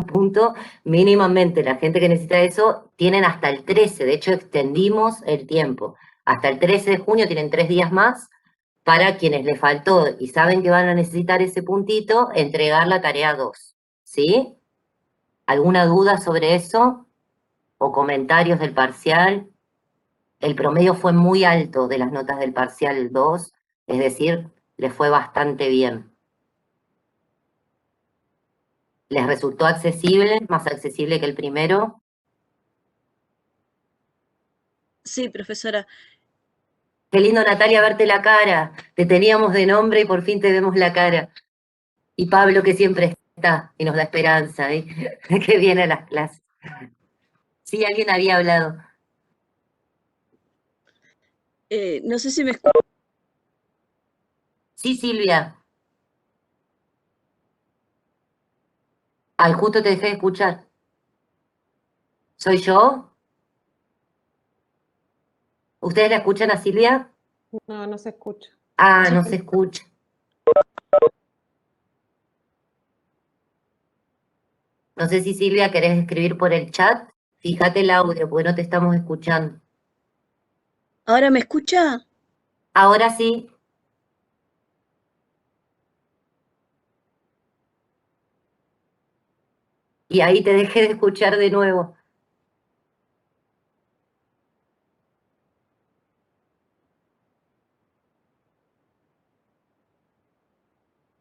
punto, mínimamente la gente que necesita eso tienen hasta el 13, de hecho extendimos el tiempo. Hasta el 13 de junio tienen 3 días más para quienes les faltó y saben que van a necesitar ese puntito, entregar la tarea 2. ¿Sí? ¿Alguna duda sobre eso? ¿O comentarios del parcial? El promedio fue muy alto de las notas del parcial 2, es decir, les fue bastante bien. ¿Les resultó accesible, más accesible que el primero? Sí, profesora. Qué lindo, Natalia, verte la cara. Te teníamos de nombre y por fin te vemos la cara. Y Pablo, que siempre está y nos da esperanza, ¿eh? Que viene a las clases. Sí, alguien había hablado. No sé si me escucha. Sí, Silvia. Ay, justo te dejé de escuchar. ¿Soy yo? ¿Ustedes la escuchan a Silvia? No, no se escucha. Ah, no se escucha. No sé si Silvia querés escribir por el chat. Fíjate el audio, porque no te estamos escuchando. ¿Ahora me escucha? Ahora sí. Y ahí te dejé de escuchar de nuevo.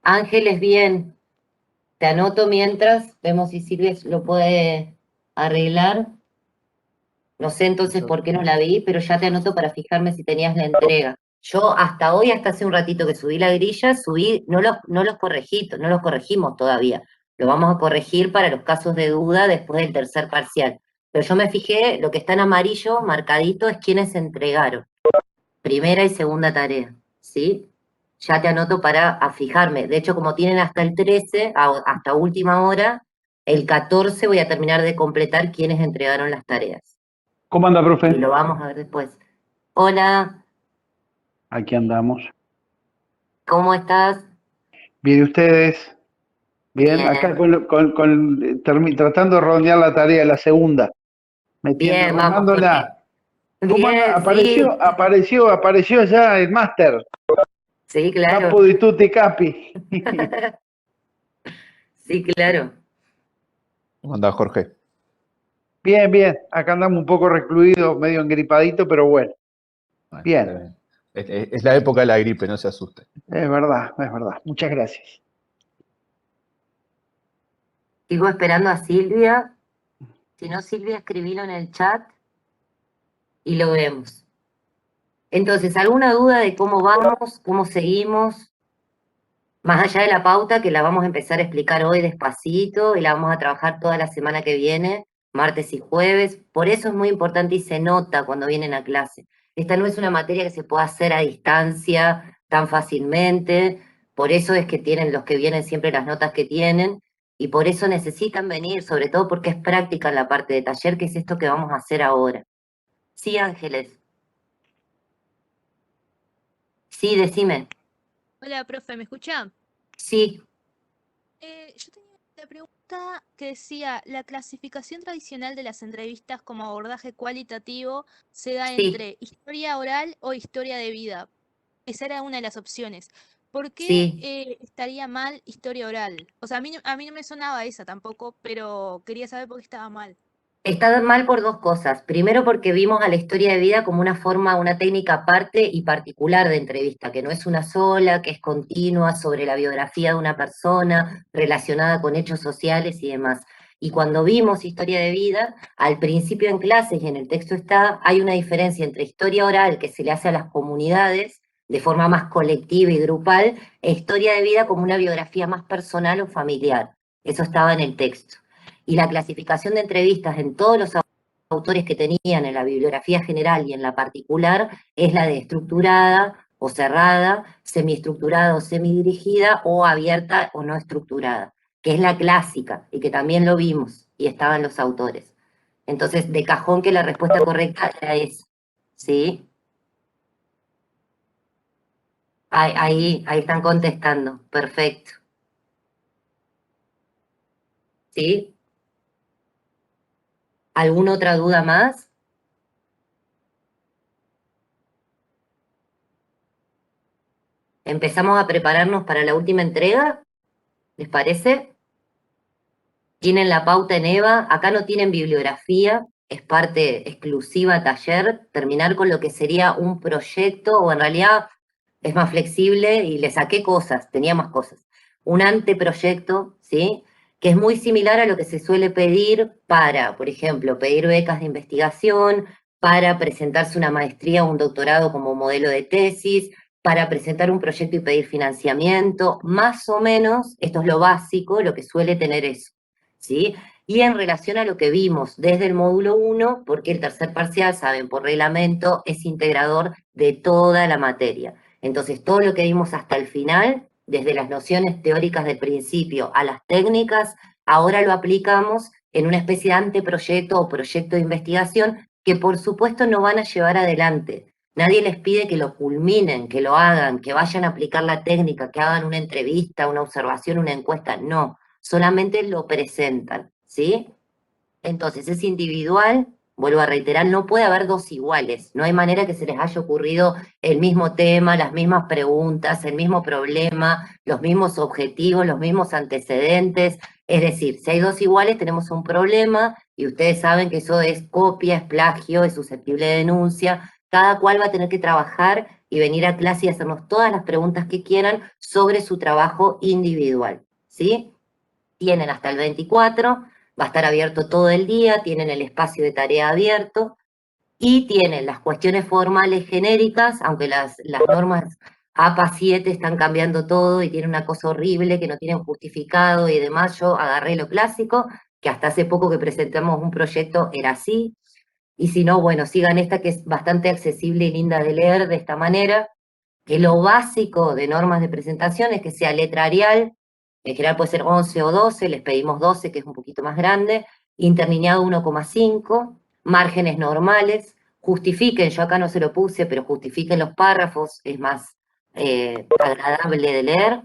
Ángeles, bien. Te anoto mientras, vemos si Silvia lo puede arreglar. No sé entonces por qué no la vi, pero ya te anoto para fijarme si tenías la entrega. Yo hasta hoy, hasta hace un ratito que subí la grilla, no los corregí, no los corregimos todavía. Lo vamos a corregir para los casos de duda después del tercer parcial. Pero yo me fijé, lo que está en amarillo, marcadito, es quienes se entregaron. Primera y segunda tarea, ¿sí? Ya te anoto para fijarme. De hecho, como tienen hasta el 13, hasta última hora, el 14 voy a terminar de completar quienes entregaron las tareas. ¿Cómo anda, profe? Y lo vamos a ver después. Hola, Aquí andamos. ¿cómo estás? Bien, ¿y ustedes? Bien, Bien. acá tratando de redondear la tarea, la segunda. Bien, vamos, Remándola. ¿Cómo anda? Bien, sí. Apareció ya el máster. Sí, claro. Capo di tutti capi. Sí, claro. ¿Cómo andás, Jorge? Bien, bien. Acá andamos un poco recluidos, medio engripadito, pero bueno. Bueno, Bien. es la época de la gripe, no se asuste. Es verdad, es verdad. Muchas gracias. Sigo esperando a Silvia. Si no, Silvia, escribilo en el chat y lo vemos. Entonces, ¿alguna duda de cómo vamos, cómo seguimos? Más allá de la pauta, que la vamos a empezar a explicar hoy despacito y la vamos a trabajar toda la semana que viene, martes y jueves. Por eso es muy importante y se nota cuando vienen a clase. Esta no es una materia que se pueda hacer a distancia tan fácilmente. Por eso es que tienen los que vienen siempre las notas que tienen. Y por eso necesitan venir, sobre todo porque es práctica en la parte de taller, que es esto que vamos a hacer ahora. Sí, Ángeles. Sí, decime. Hola, profe, ¿me escucha? Sí, Yo tenía la pregunta que decía, ¿la clasificación tradicional de las entrevistas como abordaje cualitativo se da sí, entre historia oral o historia de vida? Esa era una de las opciones. ¿Por qué sí. estaría mal historia oral? O sea, a mí no me sonaba esa tampoco, pero quería saber por qué estaba mal. Está mal por dos cosas. Primero, porque vimos a la historia de vida como una forma, una técnica aparte y particular de entrevista, que no es una sola, que es continua sobre la biografía de una persona, relacionada con hechos sociales y demás. Y cuando vimos historia de vida, al principio en clases y en el texto está, hay una diferencia entre historia oral que se le hace a las comunidades de forma más colectiva y grupal, e historia de vida como una biografía más personal o familiar. Eso estaba en el texto. Y la clasificación de entrevistas en todos los autores que tenían en la bibliografía general y en la particular es la de estructurada o cerrada, semiestructurada o semidirigida, o abierta o no estructurada, que es la clásica y que también lo vimos y estaban los autores. Entonces, de cajón que la respuesta correcta era esa, ¿sí? Ahí están contestando, perfecto. ¿Sí? ¿Alguna otra duda más? ¿Empezamos a prepararnos para la última entrega? ¿Les parece? Tienen la pauta en EVA, acá no tienen bibliografía, es parte exclusiva taller, terminar con lo que sería un proyecto, o en realidad es más flexible y le saqué cosas, tenía más cosas. Un anteproyecto, ¿sí? Que es muy similar a lo que se suele pedir para, por ejemplo, pedir becas de investigación, para presentarse una maestría o un doctorado como modelo de tesis, para presentar un proyecto y pedir financiamiento, más o menos, esto es lo básico, lo que suele tener eso, ¿sí? Y en relación a lo que vimos desde el módulo 1, porque el tercer parcial, saben, por reglamento, es integrador de toda la materia. Entonces, todo lo que vimos hasta el final, desde las nociones teóricas del principio a las técnicas, ahora lo aplicamos en una especie de anteproyecto o proyecto de investigación que por supuesto no van a llevar adelante. Nadie les pide que lo culminen, que lo hagan, que vayan a aplicar la técnica, que hagan una entrevista, una observación, una encuesta. No, solamente lo presentan, ¿sí? Entonces es individual, vuelvo a reiterar, no puede haber dos iguales, no hay manera que se les haya ocurrido el mismo tema, las mismas preguntas, el mismo problema, los mismos objetivos, los mismos antecedentes. Es decir, si hay dos iguales tenemos un problema y ustedes saben que eso es copia, es plagio, es susceptible de denuncia. Cada cual va a tener que trabajar y venir a clase y hacernos todas las preguntas que quieran sobre su trabajo individual, ¿sí? Tienen hasta el 24, va a estar abierto todo el día, tienen el espacio de tarea abierto y tienen las cuestiones formales genéricas, aunque las normas APA 7 están cambiando todo y tienen una cosa horrible que no tienen justificado y demás. Yo agarré lo clásico, que hasta hace poco que presentamos un proyecto era así, y si no, bueno, sigan esta que es bastante accesible y linda de leer de esta manera, que lo básico de normas de presentación es que sea letra Arial, en general puede ser 11 o 12, les pedimos 12, que es un poquito más grande, interlineado 1,5, márgenes normales, justifiquen, yo acá no se lo puse, pero justifiquen los párrafos, es más agradable de leer.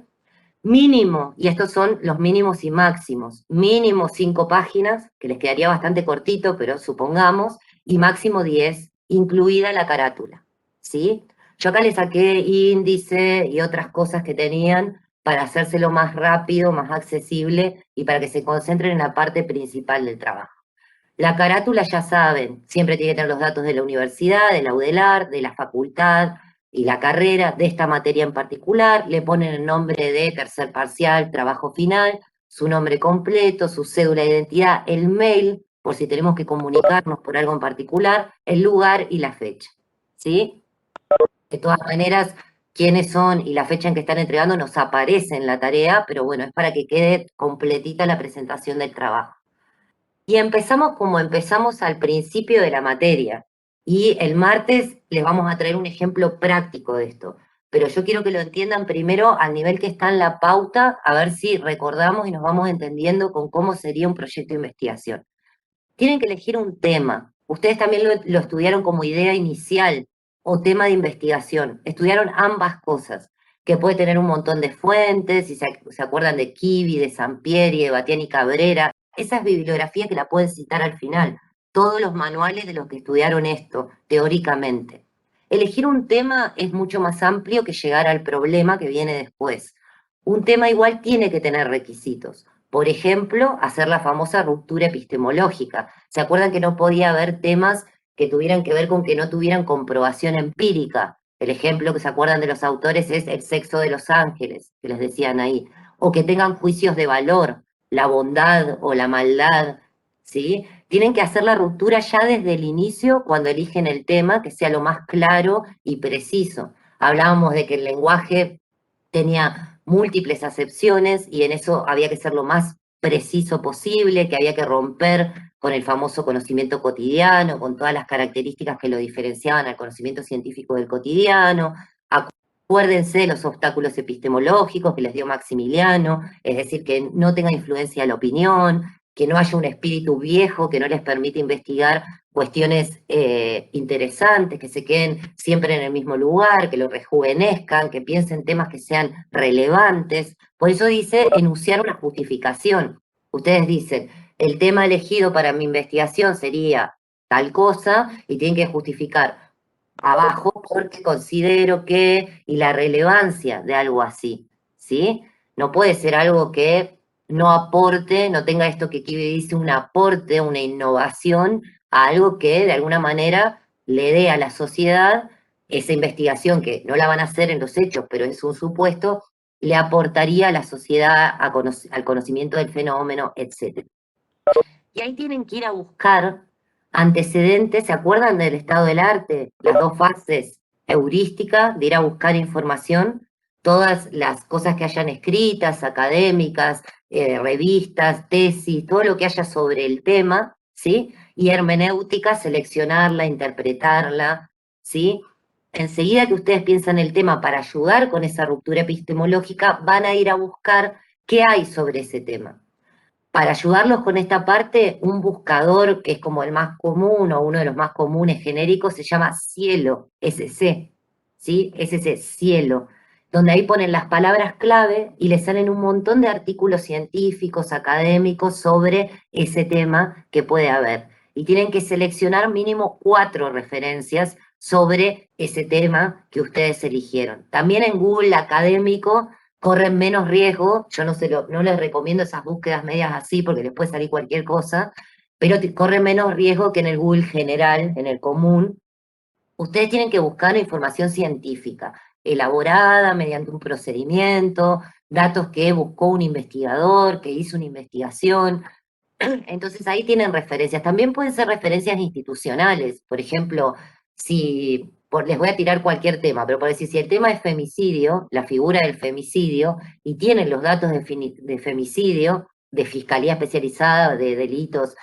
Mínimo, y estos son los mínimos y máximos, mínimo 5 páginas, que les quedaría bastante cortito, pero supongamos, y máximo 10, incluida la carátula, ¿sí? Yo acá le saqué índice y otras cosas que tenían para hacérselo más rápido, más accesible, y para que se concentren en la parte principal del trabajo. La carátula, ya saben, siempre tiene que tener los datos de la universidad, de la UDELAR, de la facultad, y la carrera de esta materia en particular, le ponen el nombre de tercer parcial, trabajo final, su nombre completo, su cédula de identidad, el mail, por si tenemos que comunicarnos por algo en particular, el lugar y la fecha, ¿sí? De todas maneras, quiénes son y la fecha en que están entregando nos aparece en la tarea, pero bueno, es para que quede completita la presentación del trabajo. Y empezamos como empezamos al principio de la materia. Y el martes les vamos a traer un ejemplo práctico de esto. Pero yo quiero que lo entiendan primero al nivel que está en la pauta, a ver si recordamos y nos vamos entendiendo con cómo sería un proyecto de investigación. Tienen que elegir un tema. Ustedes también lo estudiaron como idea inicial o tema de investigación. Estudiaron ambas cosas, que puede tener un montón de fuentes, si se acuerdan de Kivi, de Sampieri, de Batiani Cabrera. Esa es bibliografía que la pueden citar al final. Todos los manuales de los que estudiaron esto, teóricamente. Elegir un tema es mucho más amplio que llegar al problema que viene después. Un tema igual tiene que tener requisitos. Por ejemplo, hacer la famosa ruptura epistemológica. ¿Se acuerdan que no podía haber temas que tuvieran que ver con que no tuvieran comprobación empírica? El ejemplo que se acuerdan de los autores es el sexo de los ángeles, que les decían ahí. O que tengan juicios de valor, la bondad o la maldad, ¿sí? Tienen que hacer la ruptura ya desde el inicio, cuando eligen el tema, que sea lo más claro y preciso. Hablábamos de que el lenguaje tenía múltiples acepciones y en eso había que ser lo más preciso posible, que había que romper con el famoso conocimiento cotidiano, con todas las características que lo diferenciaban al conocimiento científico del cotidiano. Acuérdense de los obstáculos epistemológicos que les dio Maximiliano, es decir, que no tenga influencia la opinión, que no haya un espíritu viejo que no les permite investigar cuestiones interesantes, que se queden siempre en el mismo lugar, que lo rejuvenezcan, que piensen temas que sean relevantes. Por eso dice enunciar una justificación. Ustedes dicen, el tema elegido para mi investigación sería tal cosa, y tienen que justificar abajo porque considero que, y la relevancia de algo así, ¿sí? No puede ser algo que no aporte, no tenga esto que aquí dice un aporte, una innovación, a algo que de alguna manera le dé a la sociedad esa investigación, que no la van a hacer en los hechos, pero es un supuesto, le aportaría a la sociedad al conocimiento del fenómeno, etc. Y ahí tienen que ir a buscar antecedentes, ¿se acuerdan del estado del arte? Las dos fases heurísticas de ir a buscar información, todas las cosas que hayan escritas, académicas, revistas, tesis, todo lo que haya sobre el tema, ¿sí? Y hermenéutica, seleccionarla, interpretarla, ¿sí? Enseguida que ustedes piensan el tema para ayudar con esa ruptura epistemológica, van a ir a buscar qué hay sobre ese tema. Para ayudarlos con esta parte, un buscador que es como el más común o uno de los más comunes genéricos se llama Cielo, SC, ¿sí? SC, Cielo, donde ahí ponen las palabras clave y les salen un montón de artículos científicos, académicos sobre ese tema que puede haber. Y tienen que seleccionar mínimo 4 referencias sobre ese tema que ustedes eligieron. También en Google académico corren menos riesgo, yo no les recomiendo esas búsquedas medias así porque les puede salir cualquier cosa, pero corren menos riesgo que en el Google general, en el común. Ustedes tienen que buscar información científica, elaborada mediante un procedimiento, datos que buscó un investigador, que hizo una investigación. Entonces ahí tienen referencias. También pueden ser referencias institucionales. Por ejemplo, les voy a tirar cualquier tema, pero por decir, si el tema es femicidio, la figura del femicidio, y tienen los datos de femicidio, de Fiscalía Especializada, de delitos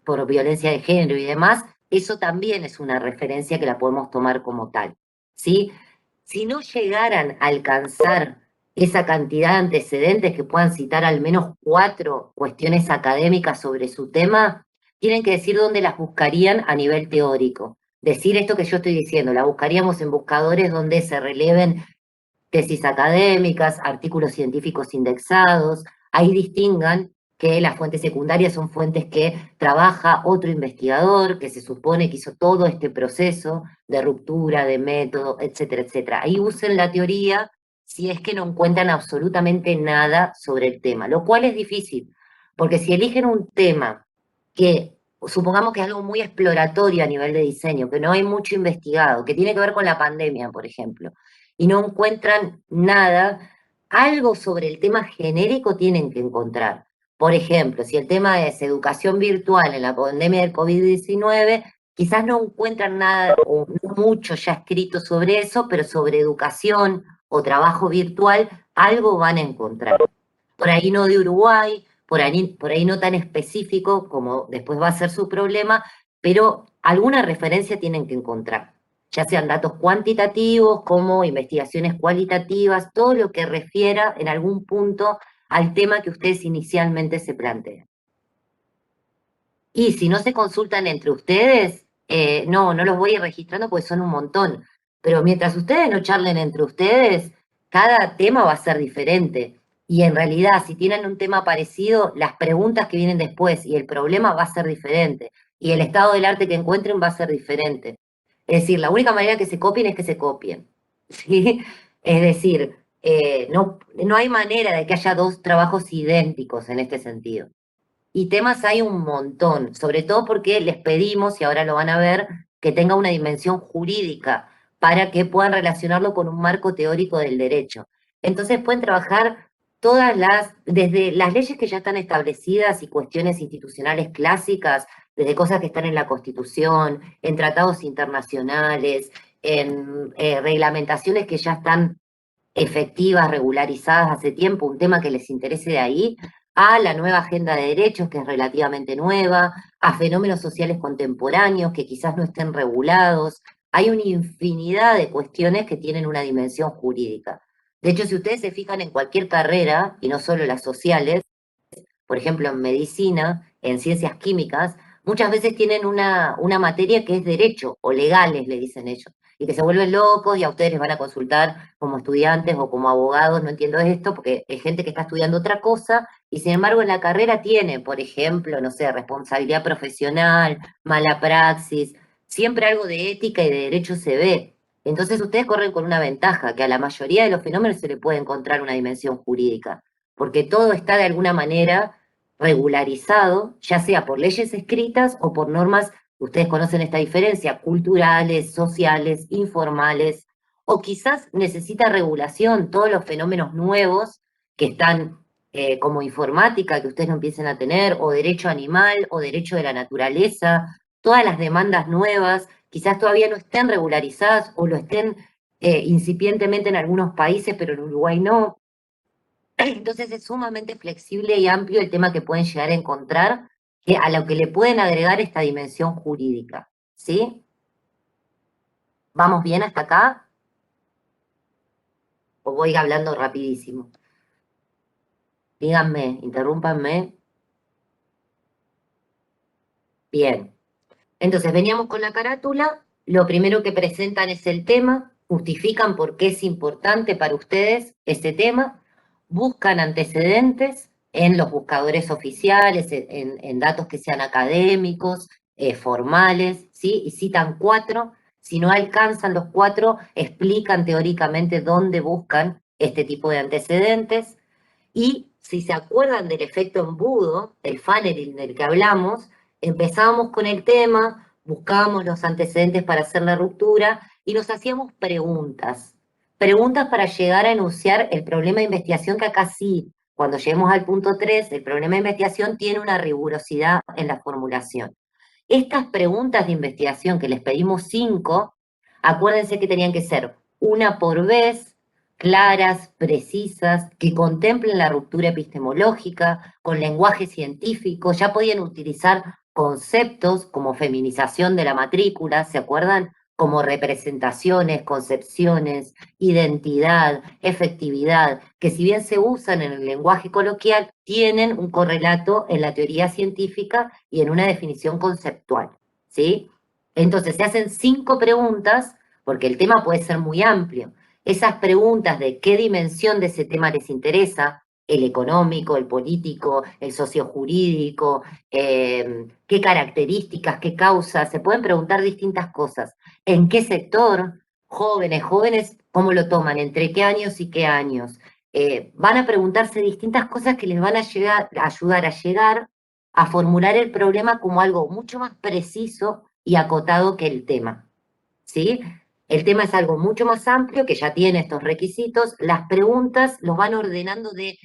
por violencia de género y demás, eso también es una referencia que la podemos tomar como tal, ¿sí? Si no llegaran a alcanzar esa cantidad de antecedentes que puedan citar al menos 4 cuestiones académicas sobre su tema, tienen que decir dónde las buscarían a nivel teórico. Decir esto que yo estoy diciendo, la buscaríamos en buscadores donde se releven tesis académicas, artículos científicos indexados, ahí distingan que las fuentes secundarias son fuentes que trabaja otro investigador, que se supone que hizo todo este proceso de ruptura, de método, etcétera, etcétera. Ahí usen la teoría si es que no encuentran absolutamente nada sobre el tema, lo cual es difícil, porque si eligen un tema que supongamos que es algo muy exploratorio a nivel de diseño, que no hay mucho investigado, que tiene que ver con la pandemia, por ejemplo, y no encuentran nada, algo sobre el tema genérico tienen que encontrar. Por ejemplo, si el tema es educación virtual en la pandemia del COVID-19, quizás no encuentran nada o no mucho ya escrito sobre eso, pero sobre educación o trabajo virtual, algo van a encontrar. Por ahí no de Uruguay, por ahí no tan específico como después va a ser su problema, pero alguna referencia tienen que encontrar, ya sean datos cuantitativos como investigaciones cualitativas, todo lo que refiera en algún punto al tema que ustedes inicialmente se plantean. Y si no se consultan entre ustedes, no los voy a ir registrando porque son un montón, pero mientras ustedes no charlen entre ustedes, cada tema va a ser diferente. Y en realidad, si tienen un tema parecido, las preguntas que vienen después y el problema va a ser diferente. Y el estado del arte que encuentren va a ser diferente. Es decir, la única manera que se copien es que se copien. ¿Sí? Es decir, no hay manera de que haya 2 trabajos idénticos en este sentido. Y temas hay un montón, sobre todo porque les pedimos, y ahora lo van a ver, que tenga una dimensión jurídica para que puedan relacionarlo con un marco teórico del derecho. Entonces pueden trabajar desde las leyes que ya están establecidas y cuestiones institucionales clásicas, desde cosas que están en la Constitución, en tratados internacionales, en reglamentaciones que ya están efectivas, regularizadas hace tiempo, un tema que les interese de ahí, a la nueva agenda de derechos, que es relativamente nueva, a fenómenos sociales contemporáneos que quizás no estén regulados. Hay una infinidad de cuestiones que tienen una dimensión jurídica. De hecho, si ustedes se fijan en cualquier carrera, y no solo las sociales, por ejemplo, en medicina, en ciencias químicas, muchas veces tienen una materia que es derecho, o legales, le dicen ellos. y que se vuelven locos y a ustedes les van a consultar como estudiantes o como abogados, no entiendo esto, porque es gente que está estudiando otra cosa y sin embargo en la carrera tiene, por ejemplo, no sé, responsabilidad profesional, mala praxis, siempre algo de ética y de derecho se ve. Entonces ustedes corren con una ventaja, que a la mayoría de los fenómenos se le puede encontrar una dimensión jurídica, porque todo está de alguna manera regularizado, ya sea por leyes escritas o por normas, ustedes conocen esta diferencia, culturales, sociales, informales, o quizás necesita regulación, todos los fenómenos nuevos que están como informática, que ustedes no empiecen a tener, o derecho animal, o derecho de la naturaleza, todas las demandas nuevas, quizás todavía no estén regularizadas o lo estén incipientemente en algunos países, pero en Uruguay no. Entonces es sumamente flexible y amplio el tema que pueden llegar a encontrar, que a lo que le pueden agregar esta dimensión jurídica, ¿sí? ¿Vamos bien hasta acá? ¿O voy hablando rapidísimo? Díganme, interrúmpanme. Bien. Entonces veníamos con la carátula, lo primero que presentan es el tema, justifican por qué es importante para ustedes ese tema, buscan antecedentes en los buscadores oficiales, en datos que sean académicos, formales, ¿sí? Y citan 4, si no alcanzan los 4, explican teóricamente dónde buscan este tipo de antecedentes, y si se acuerdan del efecto embudo, el funneling del que hablamos, empezábamos con el tema, buscábamos los antecedentes para hacer la ruptura y nos hacíamos preguntas. Preguntas para llegar a enunciar el problema de investigación, que acá sí, cuando lleguemos al punto 3, el problema de investigación tiene una rigurosidad en la formulación. Estas preguntas de investigación, que les pedimos 5, acuérdense que tenían que ser una por vez, claras, precisas, que contemplen la ruptura epistemológica, con lenguaje científico. Ya podían utilizar conceptos como feminización de la matrícula, ¿se acuerdan? Como representaciones, concepciones, identidad, efectividad, que si bien se usan en el lenguaje coloquial, tienen un correlato en la teoría científica y en una definición conceptual, ¿sí? Entonces se hacen 5 preguntas, porque el tema puede ser muy amplio. Esas preguntas de qué dimensión de ese tema les interesa, el económico, el político, el sociojurídico, qué características, qué causas, se pueden preguntar distintas cosas. ¿En qué sector? Jóvenes, ¿cómo lo toman? ¿Entre qué años y qué años? Van a preguntarse distintas cosas que les van a ayudar a llegar a formular el problema como algo mucho más preciso y acotado que el tema, ¿sí? El tema es algo mucho más amplio, que ya tiene estos requisitos. Las preguntas los van ordenando de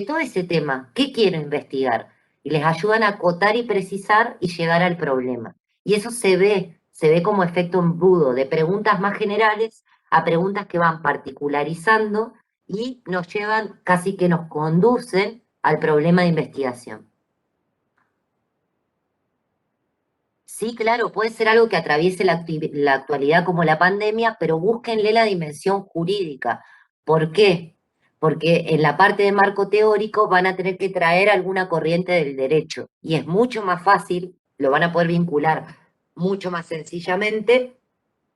todo ese tema. ¿Qué quiero investigar? Y les ayudan a acotar y precisar y llegar al problema. Y eso se ve como efecto embudo, de preguntas más generales a preguntas que van particularizando y nos llevan, casi que nos conducen al problema de investigación. Sí, claro, puede ser algo que atraviese la actualidad como la pandemia, pero búsquenle la dimensión jurídica. ¿Por qué? Porque en la parte de marco teórico van a tener que traer alguna corriente del derecho y es mucho más fácil, lo van a poder vincular mucho más sencillamente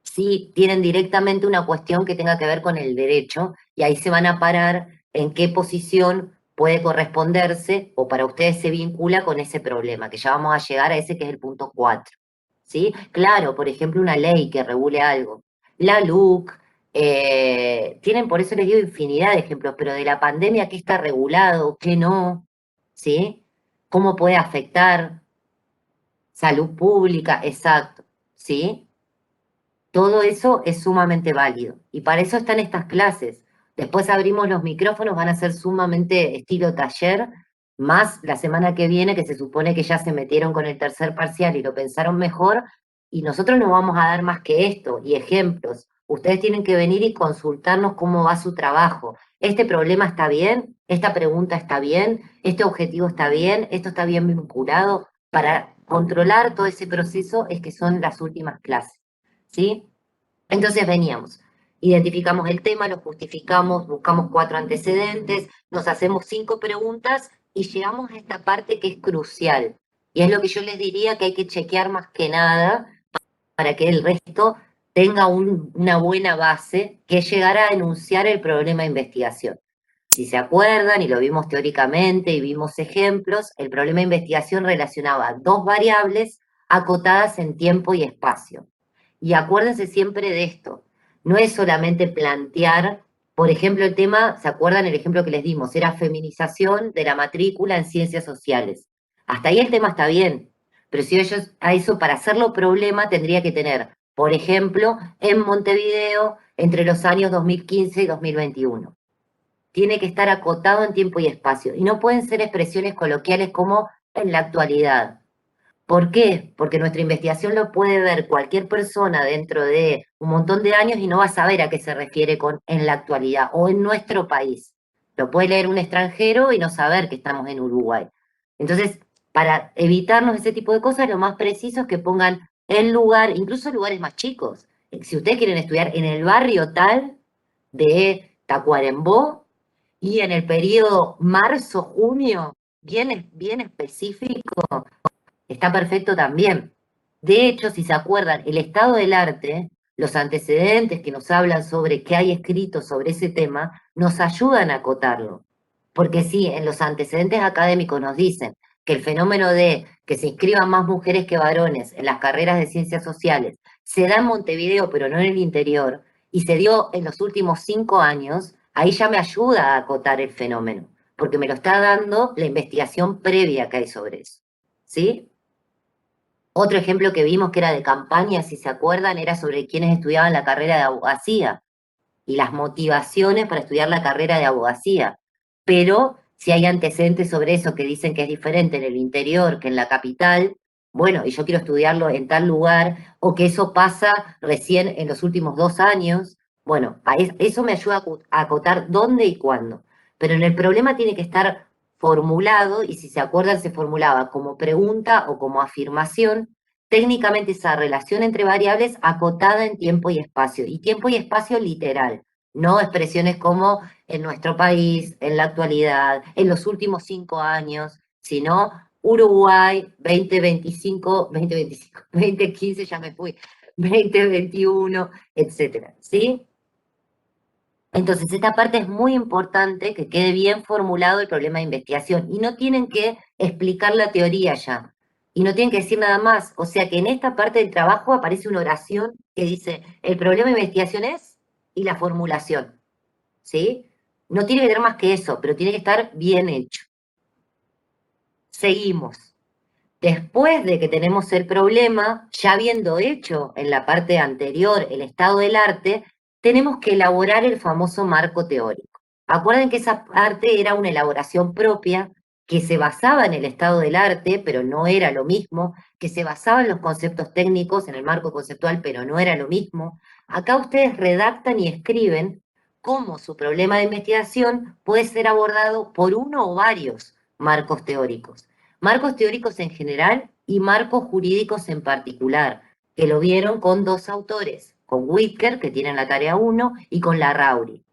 si tienen directamente una cuestión que tenga que ver con el derecho y ahí se van a parar en qué posición puede corresponderse o para ustedes se vincula con ese problema, que ya vamos a llegar a ese que es el punto 4. ¿Sí? Claro, por ejemplo, una ley que regule algo. La LUC, tienen, por eso les digo infinidad de ejemplos, pero de la pandemia, ¿qué está regulado? ¿Qué no? ¿Sí? ¿Cómo puede afectar? Salud pública, exacto. ¿Sí? Todo eso es sumamente válido. Y para eso están estas clases. Después abrimos los micrófonos, van a ser sumamente estilo taller, más la semana que viene, que se supone que ya se metieron con el tercer parcial y lo pensaron mejor, y nosotros no vamos a dar más que esto, y ejemplos. Ustedes tienen que venir y consultarnos cómo va su trabajo. ¿Este problema está bien? ¿Esta pregunta está bien? ¿Este objetivo está bien? ¿Esto está bien vinculado? Para controlar todo ese proceso es que son las últimas clases. ¿Sí? Entonces veníamos, identificamos el tema, lo justificamos, buscamos 4 antecedentes, nos hacemos 5 preguntas y llegamos a esta parte que es crucial. Y es lo que yo les diría que hay que chequear más que nada para que el resto tenga una buena base, que es llegar a enunciar el problema de investigación. Si se acuerdan, y lo vimos teóricamente y vimos ejemplos, el problema de investigación relacionaba dos variables acotadas en tiempo y espacio. Y acuérdense siempre de esto, no es solamente plantear, por ejemplo, el tema, ¿se acuerdan el ejemplo que les dimos? Era feminización de la matrícula en ciencias sociales. Hasta ahí el tema está bien, pero si ellos a eso para hacerlo problema tendría que tener, por ejemplo, en Montevideo entre los años 2015 y 2021. Tiene que estar acotado en tiempo y espacio, y no pueden ser expresiones coloquiales como en la actualidad. ¿Por qué? Porque nuestra investigación lo puede ver cualquier persona dentro de un montón de años y no va a saber a qué se refiere con en la actualidad o en nuestro país. Lo puede leer un extranjero y no saber que estamos en Uruguay. Entonces, para evitarnos ese tipo de cosas, lo más preciso es que pongan el lugar, incluso lugares más chicos. Si ustedes quieren estudiar en el barrio tal de Tacuarembó, y en el periodo marzo-junio, bien específico, está perfecto también. De hecho, si se acuerdan, el estado del arte, los antecedentes que nos hablan sobre qué hay escrito sobre ese tema, nos ayudan a acotarlo. Porque sí, en los antecedentes académicos nos dicen que el fenómeno de que se inscriban más mujeres que varones en las carreras de ciencias sociales se da en Montevideo, pero no en el interior, y se dio en los últimos 5 años, ahí ya me ayuda a acotar el fenómeno, porque me lo está dando la investigación previa que hay sobre eso. ¿Sí? Otro ejemplo que vimos que era de campaña, si se acuerdan, era sobre quienes estudiaban la carrera de abogacía y las motivaciones para estudiar la carrera de abogacía. Pero si hay antecedentes sobre eso que dicen que es diferente en el interior que en la capital, bueno, y yo quiero estudiarlo en tal lugar, o que eso pasa recién en los últimos 2 años, bueno, eso me ayuda a acotar dónde y cuándo. Pero en el problema tiene que estar formulado, y si se acuerdan se formulaba como pregunta o como afirmación, técnicamente esa relación entre variables acotada en tiempo y tiempo y espacio literal, no expresiones como en nuestro país, en la actualidad, en los últimos 5 años, sino Uruguay 2015, ya me fui, 2021, etcétera, ¿sí? Entonces, esta parte es muy importante que quede bien formulado el problema de investigación y no tienen que explicar la teoría ya. Y no tienen que decir nada más. O sea que en esta parte del trabajo aparece una oración que dice, el problema de investigación es, y la formulación. ¿Sí? No tiene que tener más que eso, pero tiene que estar bien hecho. Seguimos. Después de que tenemos el problema, ya habiendo hecho en la parte anterior el estado del arte, tenemos que elaborar el famoso marco teórico. Acuerden que esa parte era una elaboración propia que se basaba en el estado del arte, pero no era lo mismo, que se basaba en los conceptos técnicos, en el marco conceptual, pero no era lo mismo. Acá ustedes redactan y escriben cómo su problema de investigación puede ser abordado por uno o varios marcos teóricos. Marcos teóricos en general y marcos jurídicos en particular, que lo vieron con 2 autores, con Whitaker, que tienen la tarea 1, y con Larrauri.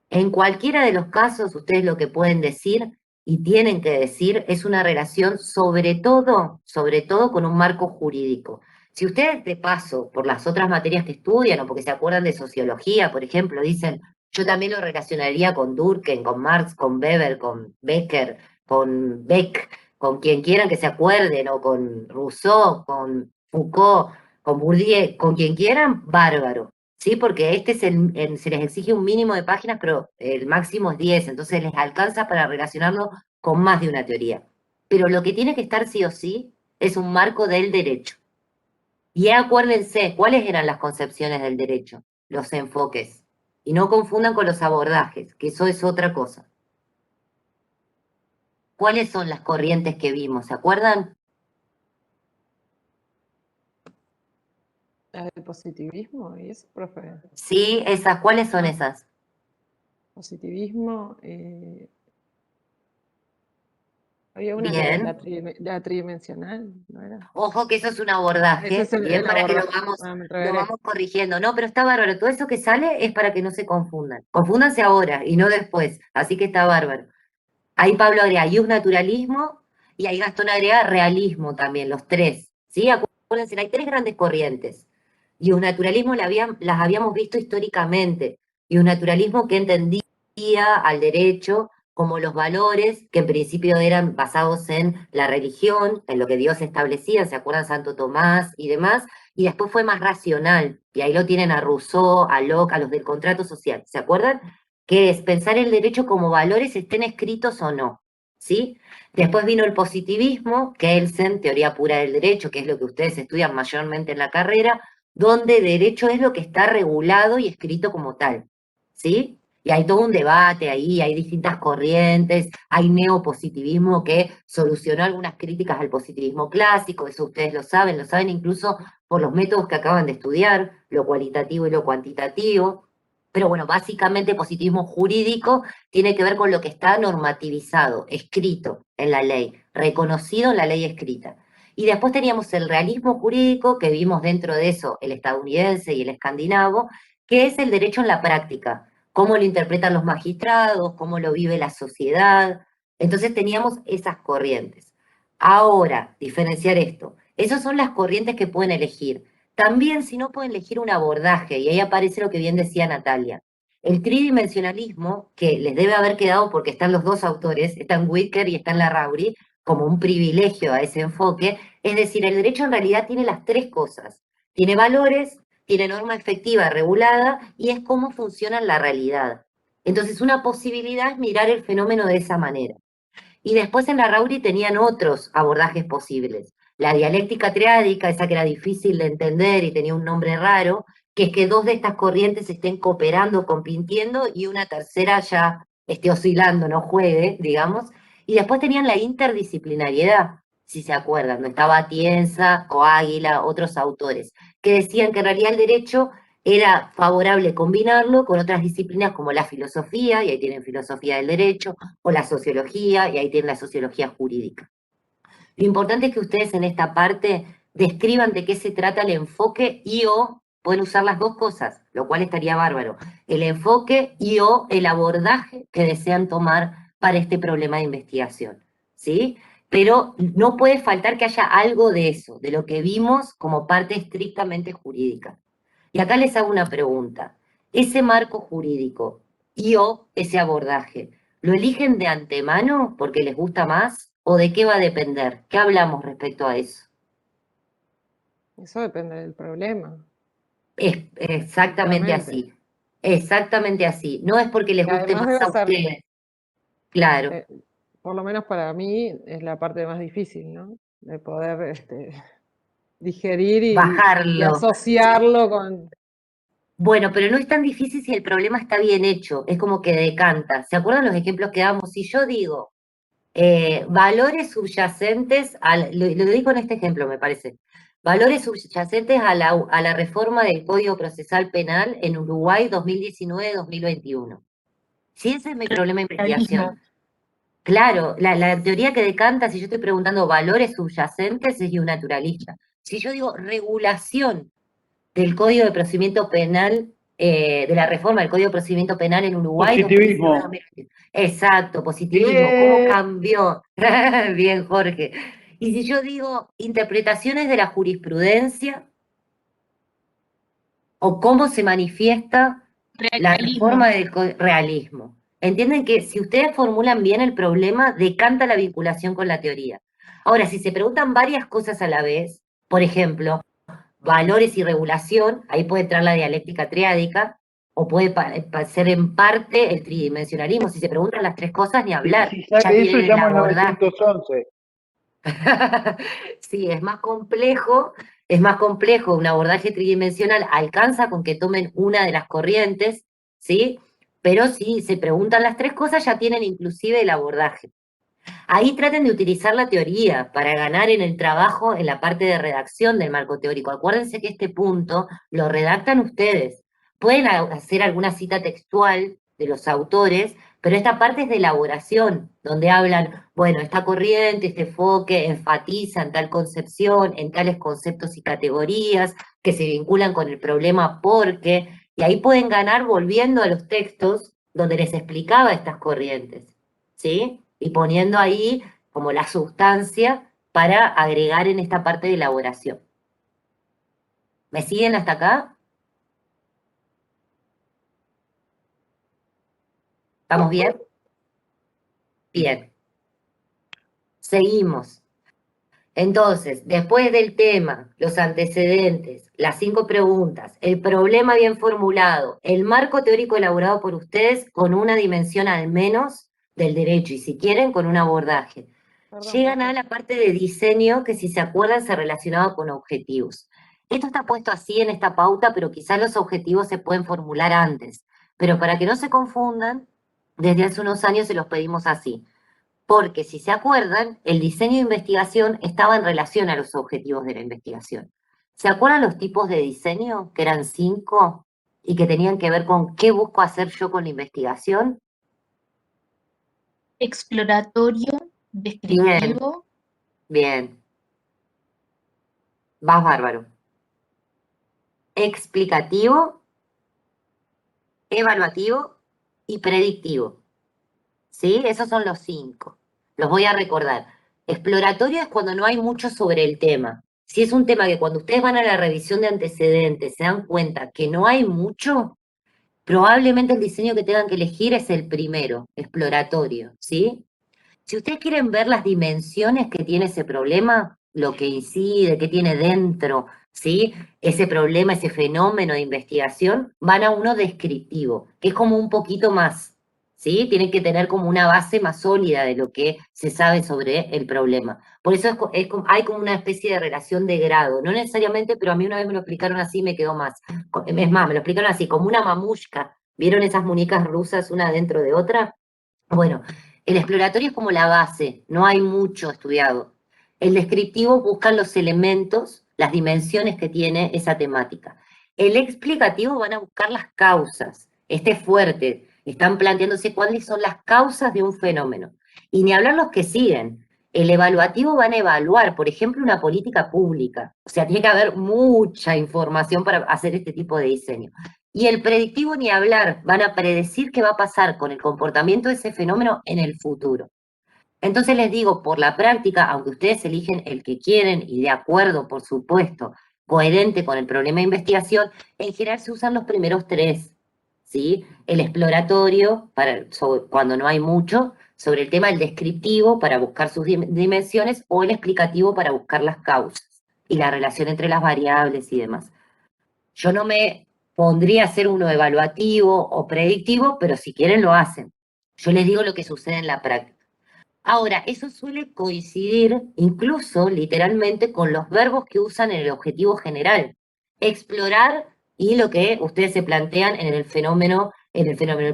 En cualquiera de los casos, ustedes lo que pueden decir y tienen que decir es una relación sobre todo con un marco jurídico. Si ustedes de paso, por las otras materias que estudian o porque se acuerdan de sociología, por ejemplo, dicen, yo también lo relacionaría con Durkheim, con Marx, con Weber, con Becker, con Beck, con quien quieran que se acuerden, o con Rousseau, con Foucault, con Bourdieu, con quien quieran, bárbaro. ¿Sí? Porque este es se les exige un mínimo de páginas, pero el máximo es 10, entonces les alcanza para relacionarlo con más de una teoría. Pero lo que tiene que estar sí o sí es un marco del derecho. Y acuérdense, ¿cuáles eran las concepciones del derecho? Los enfoques. Y no confundan con los abordajes, que eso es otra cosa. ¿Cuáles son las corrientes que vimos? ¿Se acuerdan? La del positivismo y eso, profe. Sí, esas. ¿Cuáles son esas? Positivismo. Había una Bien. la tridimensional, ¿no era? Ojo que eso es un abordaje, Ese es bien, el para que abordaje. Me lo revelé. vamos corrigiendo. No, pero está bárbaro. Todo eso que sale es para que no se confundan. Confúndanse ahora y no después. Así que está bárbaro. Ahí Pablo agrega naturalismo y ahí Gastón agrega realismo también, los tres. ¿Sí? Acuérdense, hay 3 grandes corrientes. y un naturalismo las habíamos visto históricamente, y un naturalismo que entendía al derecho como los valores que en principio eran basados en la religión, en lo que Dios establecía, ¿se acuerdan Santo Tomás y demás? Y después fue más racional, y ahí lo tienen a Rousseau, a Locke, a los del contrato social, ¿se acuerdan? Que es pensar el derecho como valores estén escritos o no, ¿sí? Después vino el positivismo, Kelsen, teoría pura del derecho, que es lo que ustedes estudian mayormente en la carrera, donde derecho es lo que está regulado y escrito como tal, ¿sí? Y hay todo un debate ahí, hay distintas corrientes, hay neopositivismo que solucionó algunas críticas al positivismo clásico, eso ustedes lo saben incluso por los métodos que acaban de estudiar, lo cualitativo y lo cuantitativo. Pero bueno, básicamente positivismo jurídico tiene que ver con lo que está normativizado, escrito en la ley, reconocido en la ley escrita. Y después teníamos el realismo jurídico, que vimos dentro de eso el estadounidense y el escandinavo, que es el derecho en la práctica, cómo lo interpretan los magistrados, cómo lo vive la sociedad. Entonces teníamos esas corrientes. Ahora, diferenciar esto. Esas son las corrientes que pueden elegir. También, si no, pueden elegir un abordaje, y ahí aparece lo que bien decía Natalia. El tridimensionalismo, que les debe haber quedado porque están los dos autores, están Whitaker y están Larrauri, como un privilegio a ese enfoque, es decir, el derecho en realidad tiene las tres cosas. Tiene valores, tiene norma efectiva regulada y es cómo funciona en la realidad. Entonces, una posibilidad es mirar el fenómeno de esa manera. Y después en Larrauri tenían otros abordajes posibles. La dialéctica triádica, esa que era difícil de entender y tenía un nombre raro, que es que dos de estas corrientes estén cooperando, compitiendo, y una tercera ya esté oscilando, no juegue, digamos. Y después tenían la interdisciplinariedad, si se acuerdan, donde estaba Atienza, Coáguila, otros autores, que decían que en realidad el derecho era favorable combinarlo con otras disciplinas como la filosofía, y ahí tienen filosofía del derecho, o la sociología, y ahí tienen la sociología jurídica. Lo importante es que ustedes en esta parte describan de qué se trata el enfoque y o pueden usar las dos cosas, lo cual estaría bárbaro. El enfoque y o el abordaje que desean tomar para este problema de investigación, ¿sí? Pero no puede faltar que haya algo de eso, de lo que vimos como parte estrictamente jurídica. Y acá les hago una pregunta. Ese marco jurídico y o ese abordaje, ¿lo eligen de antemano porque les gusta más o de qué va a depender? ¿Qué hablamos respecto a eso? Eso depende del problema. Es exactamente Exactamente. así. Exactamente así. No es porque les Y guste además más debe a ser, ustedes. Claro. por lo menos para mí, es la parte más difícil, ¿no? De poder digerir y Bajarlo. asociarlo con... Bueno, pero no es tan difícil si el problema está bien hecho. Es como que decanta. ¿Se acuerdan los ejemplos que dábamos? Si yo digo, valores subyacentes, lo digo en este ejemplo, me parece. Valores subyacentes a la reforma del Código Procesal Penal en Uruguay 2019-2021. Si ese es mi problema de investigación. Claro, la teoría que decanta, si yo estoy preguntando valores subyacentes, es de un naturalista. Si yo digo regulación del Código de Procedimiento Penal, de la reforma del Código de Procedimiento Penal en Uruguay, Positivismo. 2019-2020. Exacto, positivismo, ¿cómo Bien. cambió? Bien, Jorge. Y si yo digo interpretaciones de la jurisprudencia, o cómo se manifiesta la reforma del realismo. Entienden que si ustedes formulan bien el problema, decanta la vinculación con la teoría. Ahora, si se preguntan varias cosas a la vez, por ejemplo, valores y regulación, ahí puede entrar la dialéctica triádica, o puede ser en parte el tridimensionalismo. Si se preguntan las tres cosas, ni hablar. Si Ya sale eso, tienen el llamo al abordaje. 911. Sí, es más complejo, un abordaje tridimensional alcanza con que tomen una de las corrientes, ¿sí? Pero si se preguntan las tres cosas, ya tienen inclusive el abordaje. Ahí traten de utilizar la teoría para ganar en el trabajo en la parte de redacción del marco teórico. Acuérdense que este punto lo redactan ustedes. Pueden hacer alguna cita textual de los autores, pero esta parte es de elaboración, donde hablan, bueno, esta corriente, este enfoque enfatiza en tal concepción, en tales conceptos y categorías que se vinculan con el problema porque, y ahí pueden ganar volviendo a los textos donde les explicaba estas corrientes, ¿sí? Y poniendo ahí como la sustancia para agregar en esta parte de elaboración. ¿Me siguen hasta acá? ¿Estamos bien? Bien. Seguimos. Entonces, después del tema, los antecedentes, las 5 preguntas, el problema bien formulado, el marco teórico elaborado por ustedes con una dimensión al menos del derecho y si quieren con un abordaje. Perdón, Llegan a profe. la parte de diseño que si se acuerdan se relacionaba con objetivos. Esto está puesto así en esta pauta, pero quizás los objetivos se pueden formular antes. Pero para que no se confundan, desde hace unos años se los pedimos así. Porque si se acuerdan, el diseño de investigación estaba en relación a los objetivos de la investigación. ¿Se acuerdan los tipos de diseño, que eran 5 y que tenían que ver con qué busco hacer yo con la investigación? Exploratorio, Bien, descriptivo, bien. Vas bárbaro. Explicativo, evaluativo y predictivo. ¿Sí? Esos son los 5. Los voy a recordar. Exploratorio es cuando no hay mucho sobre el tema. Si es un tema que cuando ustedes van a la revisión de antecedentes se dan cuenta que no hay mucho, probablemente el diseño que tengan que elegir es el primero, exploratorio, ¿sí? Si ustedes quieren ver las dimensiones que tiene ese problema, lo que incide, qué tiene dentro, ¿sí? Ese problema, ese fenómeno de investigación, van a uno descriptivo, que es como un poquito más, ¿sí? Tienen que tener como una base más sólida de lo que se sabe sobre el problema. Por eso hay como una especie de relación de grado, no necesariamente, pero a mí una vez me lo explicaron así y me quedó más. Es más, me lo explicaron así, como una mamushka. ¿Vieron esas muñecas rusas una dentro de otra? Bueno, el exploratorio es como la base, no hay mucho estudiado. El descriptivo busca los elementos, las dimensiones que tiene esa temática. El explicativo van a buscar las causas. Este es fuerte, están planteándose cuáles son las causas de un fenómeno. Y ni hablar los que siguen. El evaluativo van a evaluar, por ejemplo, una política pública. O sea, tiene que haber mucha información para hacer este tipo de diseño. Y el predictivo ni hablar, van a predecir qué va a pasar con el comportamiento de ese fenómeno en el futuro. Entonces les digo, por la práctica, aunque ustedes eligen el que quieren y de acuerdo, por supuesto, coherente con el problema de investigación, en general se usan los primeros 3, ¿sí? El exploratorio, cuando no hay mucho, sobre el tema del descriptivo para buscar sus dimensiones, o el explicativo para buscar las causas y la relación entre las variables y demás. Yo no me pondría a hacer uno evaluativo o predictivo, pero si quieren lo hacen. Yo les digo lo que sucede en la práctica. Ahora, eso suele coincidir incluso literalmente con los verbos que usan en el objetivo general. Explorar y lo que ustedes se plantean en el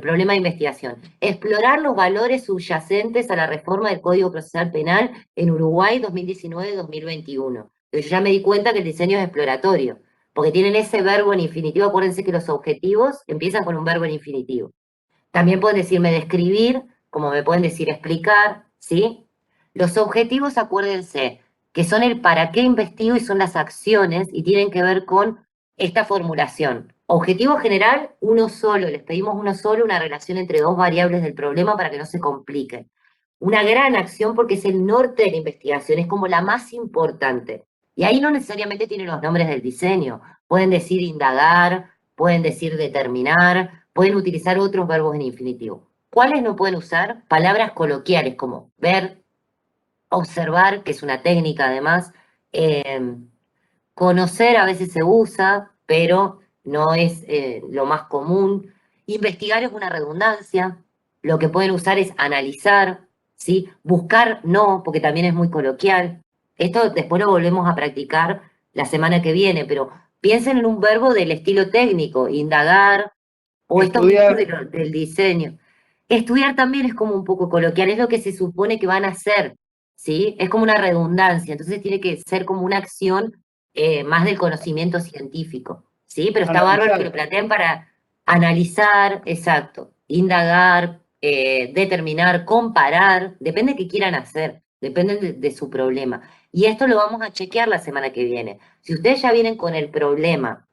problema de investigación. Explorar los valores subyacentes a la reforma del Código Procesal Penal en Uruguay 2019-2021. Yo ya me di cuenta que el diseño es exploratorio, porque tienen ese verbo en infinitivo. Acuérdense que los objetivos empiezan con un verbo en infinitivo. También pueden decirme describir, como me pueden decir explicar, ¿sí? Los objetivos, acuérdense, que son el para qué investigo y son las acciones y tienen que ver con esta formulación. Objetivo general, uno solo, les pedimos uno solo, una relación entre 2 variables del problema para que no se compliquen. Una gran acción porque es el norte de la investigación, es como la más importante. Y ahí no necesariamente tienen los nombres del diseño. Pueden decir indagar, pueden decir determinar, pueden utilizar otros verbos en infinitivo. ¿Cuáles no pueden usar? Palabras coloquiales como ver, observar, que es una técnica además, conocer a veces se usa, pero no es lo más común. Investigar es una redundancia. Lo que pueden usar es analizar, ¿sí? Buscar no, porque también es muy coloquial. Esto después lo volvemos a practicar la semana que viene, pero piensen en un verbo del estilo técnico, indagar, o estos Estudiar. mismos del diseño. Estudiar también es como un poco coloquial, es lo que se supone que van a hacer, ¿sí? Es como una redundancia, entonces tiene que ser como una acción más del conocimiento científico, ¿sí? Pero está bárbaro que lo Analizar. planteen para analizar, exacto, indagar, determinar, comparar, depende de qué quieran hacer, depende de su problema. Y esto lo vamos a chequear la semana que viene. Si ustedes ya vienen con el problema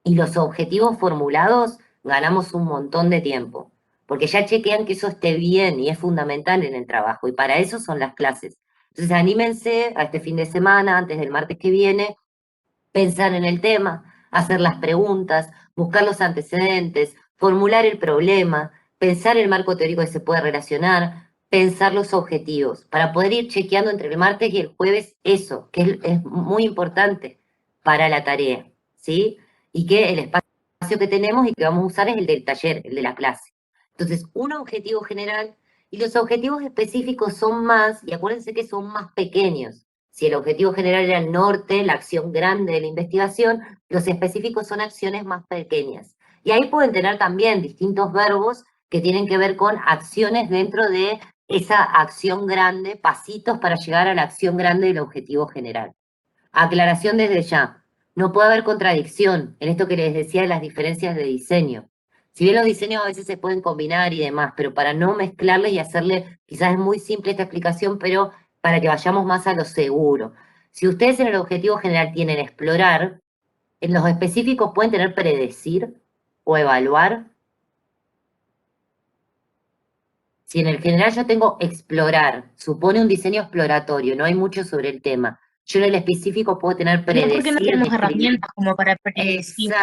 y los objetivos formulados, ganamos un montón de tiempo, porque ya chequean que eso esté bien y es fundamental en el trabajo, y para eso son las clases. Entonces anímense a este fin de semana, antes del martes que viene, pensar en el tema, hacer las preguntas, buscar los antecedentes, formular el problema, pensar el marco teórico que se puede relacionar, pensar los objetivos, para poder ir chequeando entre el martes y el jueves eso, que es muy importante para la tarea, ¿sí? Y que el espacio que tenemos y que vamos a usar es el del taller, el de la clase. Entonces, un objetivo general y los objetivos específicos son más, y acuérdense que son más pequeños. Si el objetivo general era el norte, la acción grande de la investigación, los específicos son acciones más pequeñas. Y ahí pueden tener también distintos verbos que tienen que ver con acciones dentro de esa acción grande, pasitos para llegar a la acción grande del objetivo general. Aclaración desde ya, no puede haber contradicción en esto que les decía de las diferencias de diseño. Si bien los diseños a veces se pueden combinar y demás, pero para no mezclarles y hacerle, quizás es muy simple esta explicación, pero para que vayamos más a lo seguro. Si ustedes en el objetivo general tienen explorar, en los específicos pueden tener predecir o evaluar. Si en el general yo tengo explorar, supone un diseño exploratorio, no hay mucho sobre el tema. Yo en el específico puedo tener Pero ¿por qué no predecir, tenemos describir. herramientas como para predecir?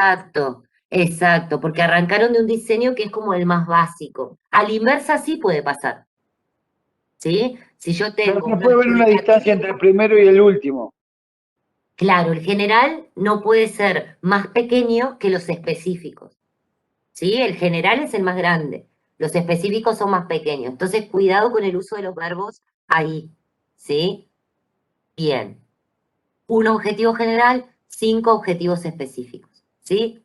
Exacto, porque arrancaron de un diseño que es como el más básico. A la inversa sí puede pasar, ¿sí? Si yo Pero tengo no puede haber una distancia entre el primero y el último. Claro, el general no puede ser más pequeño que los específicos, ¿sí? El general es el más grande, los específicos son más pequeños. Entonces, cuidado con el uso de los verbos ahí, ¿sí? Bien. Un objetivo general, 5 objetivos específicos, ¿sí?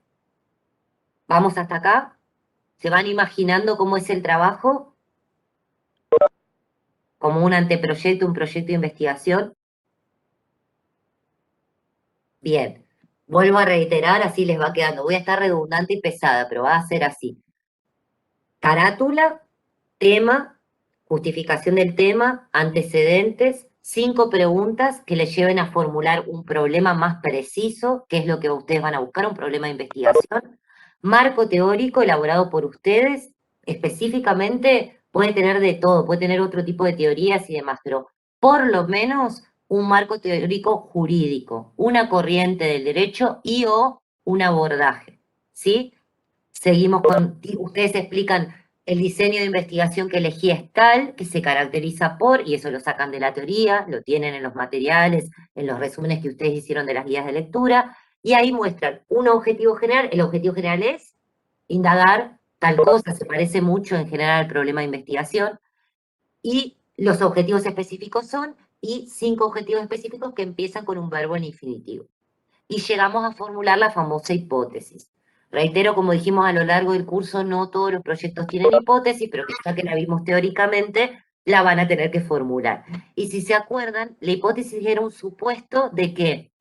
¿Vamos hasta acá? ¿Se van imaginando cómo es el trabajo? Como un anteproyecto, un proyecto de investigación. Bien. Vuelvo a reiterar, así les va quedando. Voy a estar redundante y pesada, pero va a ser así. Carátula, tema, justificación del tema, antecedentes, 5 preguntas que les lleven a formular un problema más preciso, que es lo que ustedes van a buscar, un problema de investigación. Marco teórico elaborado por ustedes, específicamente puede tener de todo, puede tener otro tipo de teorías y demás, pero por lo menos un marco teórico jurídico, una corriente del derecho y o un abordaje, ¿sí? Seguimos con, ustedes explican, el diseño de investigación que elegí es tal, que se caracteriza por, y eso lo sacan de la teoría, lo tienen en los materiales, en los resúmenes que ustedes hicieron de las guías de lectura, y ahí muestran un objetivo general, el objetivo general es indagar tal cosa, se parece mucho en general al problema de investigación, y los objetivos específicos son, y 5 objetivos específicos que empiezan con un verbo en infinitivo. Y llegamos a formular la famosa hipótesis. Reitero, como dijimos a lo largo del curso, no todos los proyectos tienen hipótesis, pero ya que la vimos teóricamente, la van a tener que formular. Y si se acuerdan, la hipótesis era un supuesto de que,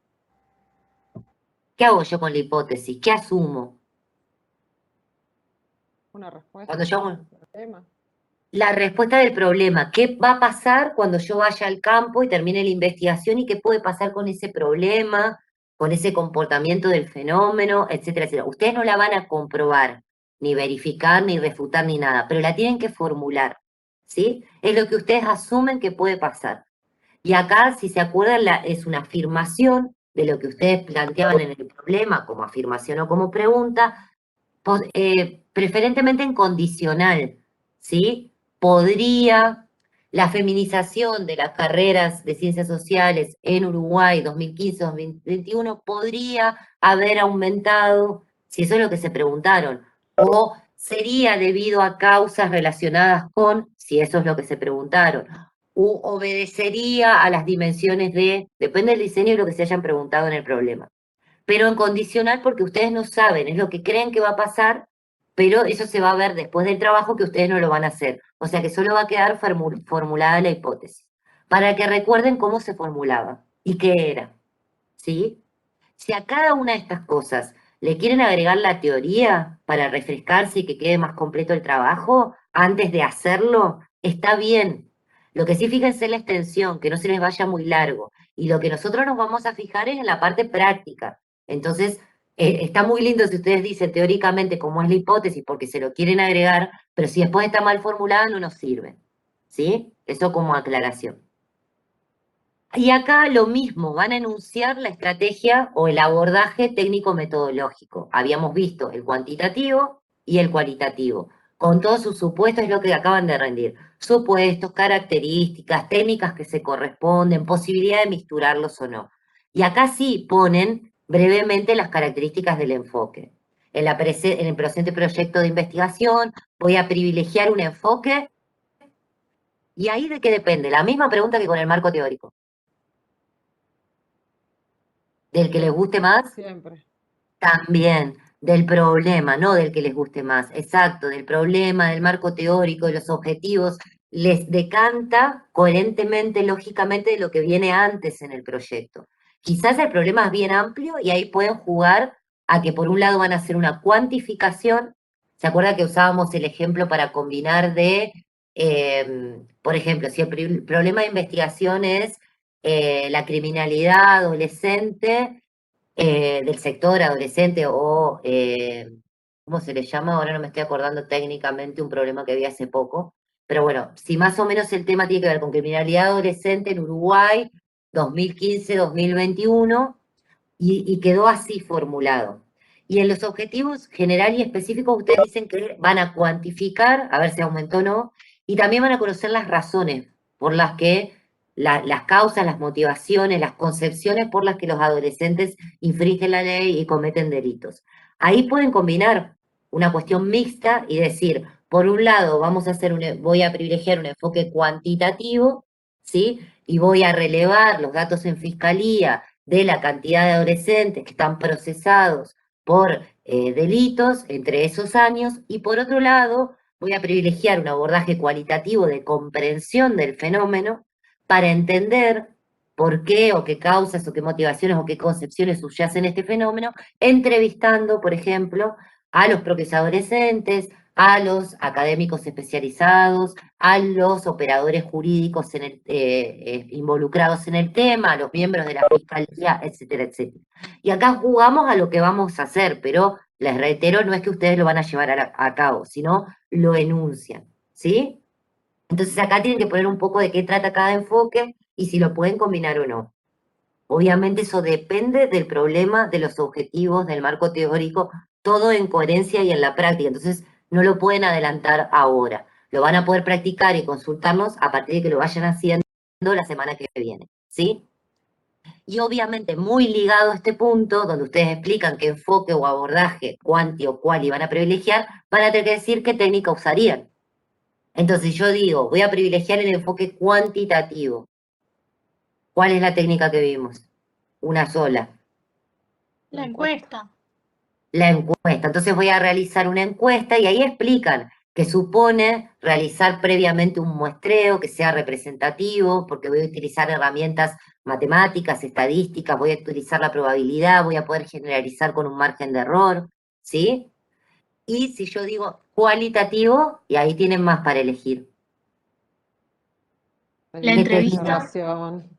¿qué hago yo con la hipótesis? ¿Qué asumo? Una respuesta Cuando yo hago al problema. la respuesta del problema, ¿qué va a pasar cuando yo vaya al campo y termine la investigación y qué puede pasar con ese problema, con ese comportamiento del fenómeno, etcétera, etcétera? Ustedes no la van a comprobar, ni verificar, ni refutar, ni nada, pero la tienen que formular, ¿sí? Es lo que ustedes asumen que puede pasar. Y acá, si se acuerdan, es una afirmación de lo que ustedes planteaban en el problema, como afirmación o como pregunta, preferentemente en condicional, ¿sí? Podría la feminización de las carreras de ciencias sociales en Uruguay 2015-2021 podría haber aumentado, si eso es lo que se preguntaron, o sería debido a causas relacionadas con, si eso es lo que se preguntaron, u obedecería a las dimensiones de, depende del diseño y lo que se hayan preguntado en el problema. Pero en condicional porque ustedes no saben, es lo que creen que va a pasar, pero eso se va a ver después del trabajo que ustedes no lo van a hacer. O sea que solo va a quedar formulada la hipótesis, para que recuerden cómo se formulaba y qué era, ¿sí? Si a cada una de estas cosas le quieren agregar la teoría para refrescarse y que quede más completo el trabajo, antes de hacerlo, está bien. Lo que sí, fíjense en la extensión, que no se les vaya muy largo. Y lo que nosotros nos vamos a fijar es en la parte práctica. Entonces, está muy lindo si ustedes dicen teóricamente cómo es la hipótesis, porque se lo quieren agregar, pero si después está mal formulada no nos sirve. ¿Sí? Eso como aclaración. Y acá lo mismo, van a enunciar la estrategia o el abordaje técnico-metodológico. Habíamos visto el cuantitativo y el cualitativo, con todos sus supuestos, es lo que acaban de rendir. Supuestos, características, técnicas que se corresponden, posibilidad de mixturarlos o no. Y acá sí ponen brevemente las características del enfoque. En el presente proyecto de investigación voy a privilegiar un enfoque. ¿Y ahí de qué depende? La misma pregunta que con el marco teórico. ¿Del que les guste más? Siempre. También. Del problema, no del que les guste más. Exacto, del problema, del marco teórico, de los objetivos. Les decanta coherentemente, lógicamente, de lo que viene antes en el proyecto. Quizás el problema es bien amplio y ahí pueden jugar a que por un lado van a hacer una cuantificación. ¿Se acuerda que usábamos el ejemplo para combinar de, por ejemplo, si el problema de investigación es la criminalidad adolescente, del sector adolescente o, ¿cómo se le llama? Ahora no me estoy acordando técnicamente un problema que vi hace poco, pero bueno, si más o menos el tema tiene que ver con criminalidad adolescente en Uruguay, 2015-2021, y quedó así formulado. Y en los objetivos general y específicos ustedes dicen que van a cuantificar, a ver si aumentó o no, y también van a conocer las razones por las que, las causas, las motivaciones, las concepciones por las que los adolescentes infringen la ley y cometen delitos. Ahí pueden combinar una cuestión mixta y decir, por un lado, voy a privilegiar un enfoque cuantitativo, ¿sí? Y voy a relevar los datos en fiscalía de la cantidad de adolescentes que están procesados por delitos entre esos años, y por otro lado voy a privilegiar un abordaje cualitativo de comprensión del fenómeno para entender por qué o qué causas o qué motivaciones o qué concepciones subyacen este fenómeno, entrevistando, por ejemplo, a los propios adolescentes, a los académicos especializados, a los operadores jurídicos involucrados en el tema, a los miembros de la fiscalía, etcétera, etcétera. Y acá jugamos a lo que vamos a hacer, pero les reitero, no es que ustedes lo van a llevar a cabo, sino lo enuncian, ¿sí? Entonces acá tienen que poner un poco de qué trata cada enfoque y si lo pueden combinar o no. Obviamente eso depende del problema, de los objetivos, del marco teórico, todo en coherencia y en la práctica. Entonces no lo pueden adelantar ahora. Lo van a poder practicar y consultarnos a partir de que lo vayan haciendo la semana que viene, ¿sí? Y obviamente muy ligado a este punto, donde ustedes explican qué enfoque o abordaje, cuanti o cual iban a privilegiar, van a tener que decir qué técnica usarían. Entonces yo digo, voy a privilegiar el enfoque cuantitativo. ¿Cuál es la técnica que vimos? Una sola. La encuesta. La encuesta. Entonces voy a realizar una encuesta y ahí explican que supone realizar previamente un muestreo que sea representativo, porque voy a utilizar herramientas matemáticas, estadísticas, voy a utilizar la probabilidad, voy a poder generalizar con un margen de error, ¿sí? Y si yo digo cualitativo, y ahí tienen más para elegir. La entrevista. Observación.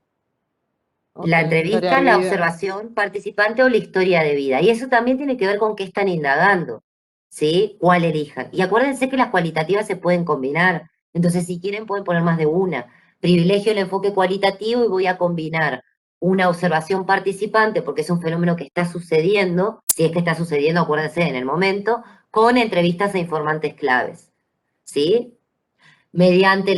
La Ok, entrevista, historia de la vida. observación participante o la historia de vida. Y eso también tiene que ver con qué están indagando, ¿sí? ¿Cuál elijan? Y acuérdense que las cualitativas se pueden combinar. Entonces, si quieren, pueden poner más de una. Privilegio el enfoque cualitativo y voy a combinar una observación participante, porque es un fenómeno que está sucediendo, si es que está sucediendo, acuérdense, en el momento, con entrevistas a informantes claves, ¿sí? Mediante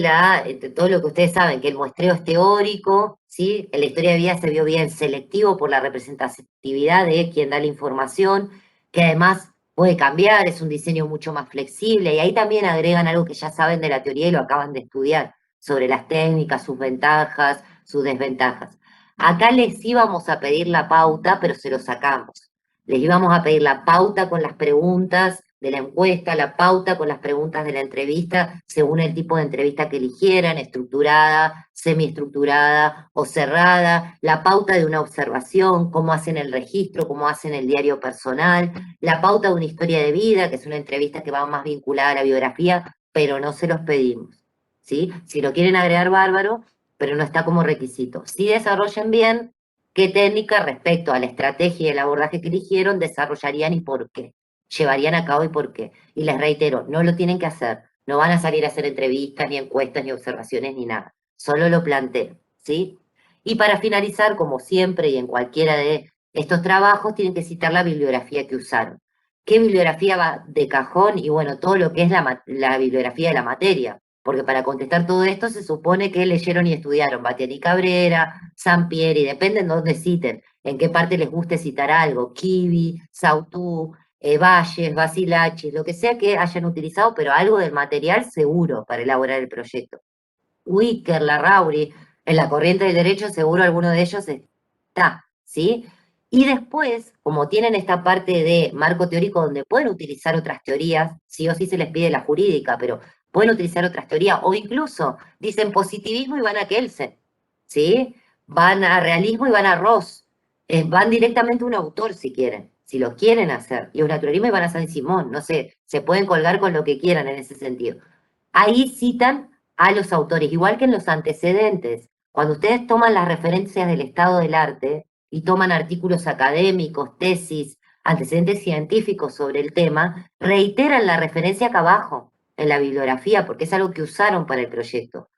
todo lo que ustedes saben, que el muestreo es teórico, ¿sí? En la historia de vida se vio bien selectivo por la representatividad de quien da la información, que además puede cambiar, es un diseño mucho más flexible, y ahí también agregan algo que ya saben de la teoría y lo acaban de estudiar, sobre las técnicas, sus ventajas, sus desventajas. Acá les íbamos a pedir la pauta, pero se lo sacamos. Les íbamos a pedir la pauta con las preguntas de la encuesta, la pauta con las preguntas de la entrevista, según el tipo de entrevista que eligieran, estructurada, semiestructurada o cerrada, la pauta de una observación, cómo hacen el registro, cómo hacen el diario personal, la pauta de una historia de vida, que es una entrevista que va más vinculada a la biografía, pero no se los pedimos, ¿sí? Si lo quieren agregar, bárbaro, pero no está como requisito. Si desarrollen bien qué técnica respecto a la estrategia y el abordaje que eligieron desarrollarían y por qué llevarían a cabo y por qué. Y les reitero, no lo tienen que hacer. No van a salir a hacer entrevistas, ni encuestas, ni observaciones, ni nada. Solo lo planteo, ¿sí? Y para finalizar, como siempre y en cualquiera de estos trabajos, tienen que citar la bibliografía que usaron. ¿Qué bibliografía va de cajón? Y bueno, todo lo que es la bibliografía de la materia, porque para contestar todo esto se supone que leyeron y estudiaron Bastián Cabrera, Sampieri, depende en dónde citen, en qué parte les guste citar algo, Kivi, Sautú, Valles, Basilachis, lo que sea que hayan utilizado, pero algo del material seguro para elaborar el proyecto. Wicker, Larrauri, en la corriente del derecho seguro alguno de ellos está, ¿sí? Y después, como tienen esta parte de marco teórico donde pueden utilizar otras teorías, sí o sí se les pide la jurídica, pero pueden utilizar otras teorías, o incluso dicen positivismo y van a Kelsen, ¿sí? Van a realismo y van a Ross, van directamente a un autor si quieren, si lo quieren hacer, y un naturalismo y van a San Simón, no sé, se pueden colgar con lo que quieran en ese sentido. Ahí citan a los autores, igual que en los antecedentes. Cuando ustedes toman las referencias del estado del arte y toman artículos académicos, tesis, antecedentes científicos sobre el tema, reiteran la referencia acá abajo, en la bibliografía, porque es algo que usaron para el proyecto.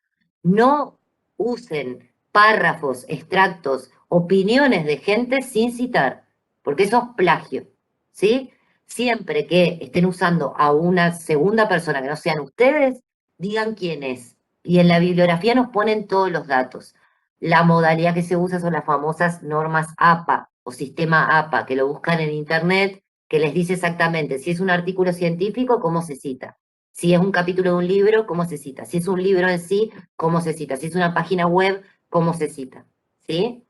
No usen párrafos, extractos, opiniones de gente sin citar, porque eso es plagio, ¿sí? Siempre que estén usando a una segunda persona que no sean ustedes, digan quién es. Y en la bibliografía nos ponen todos los datos. La modalidad que se usa son las famosas normas APA o sistema APA, que lo buscan en internet, que les dice exactamente si es un artículo científico, cómo se cita. Si es un capítulo de un libro, cómo se cita. Si es un libro en sí, cómo se cita. Si es una página web, cómo se cita. ¿Sí?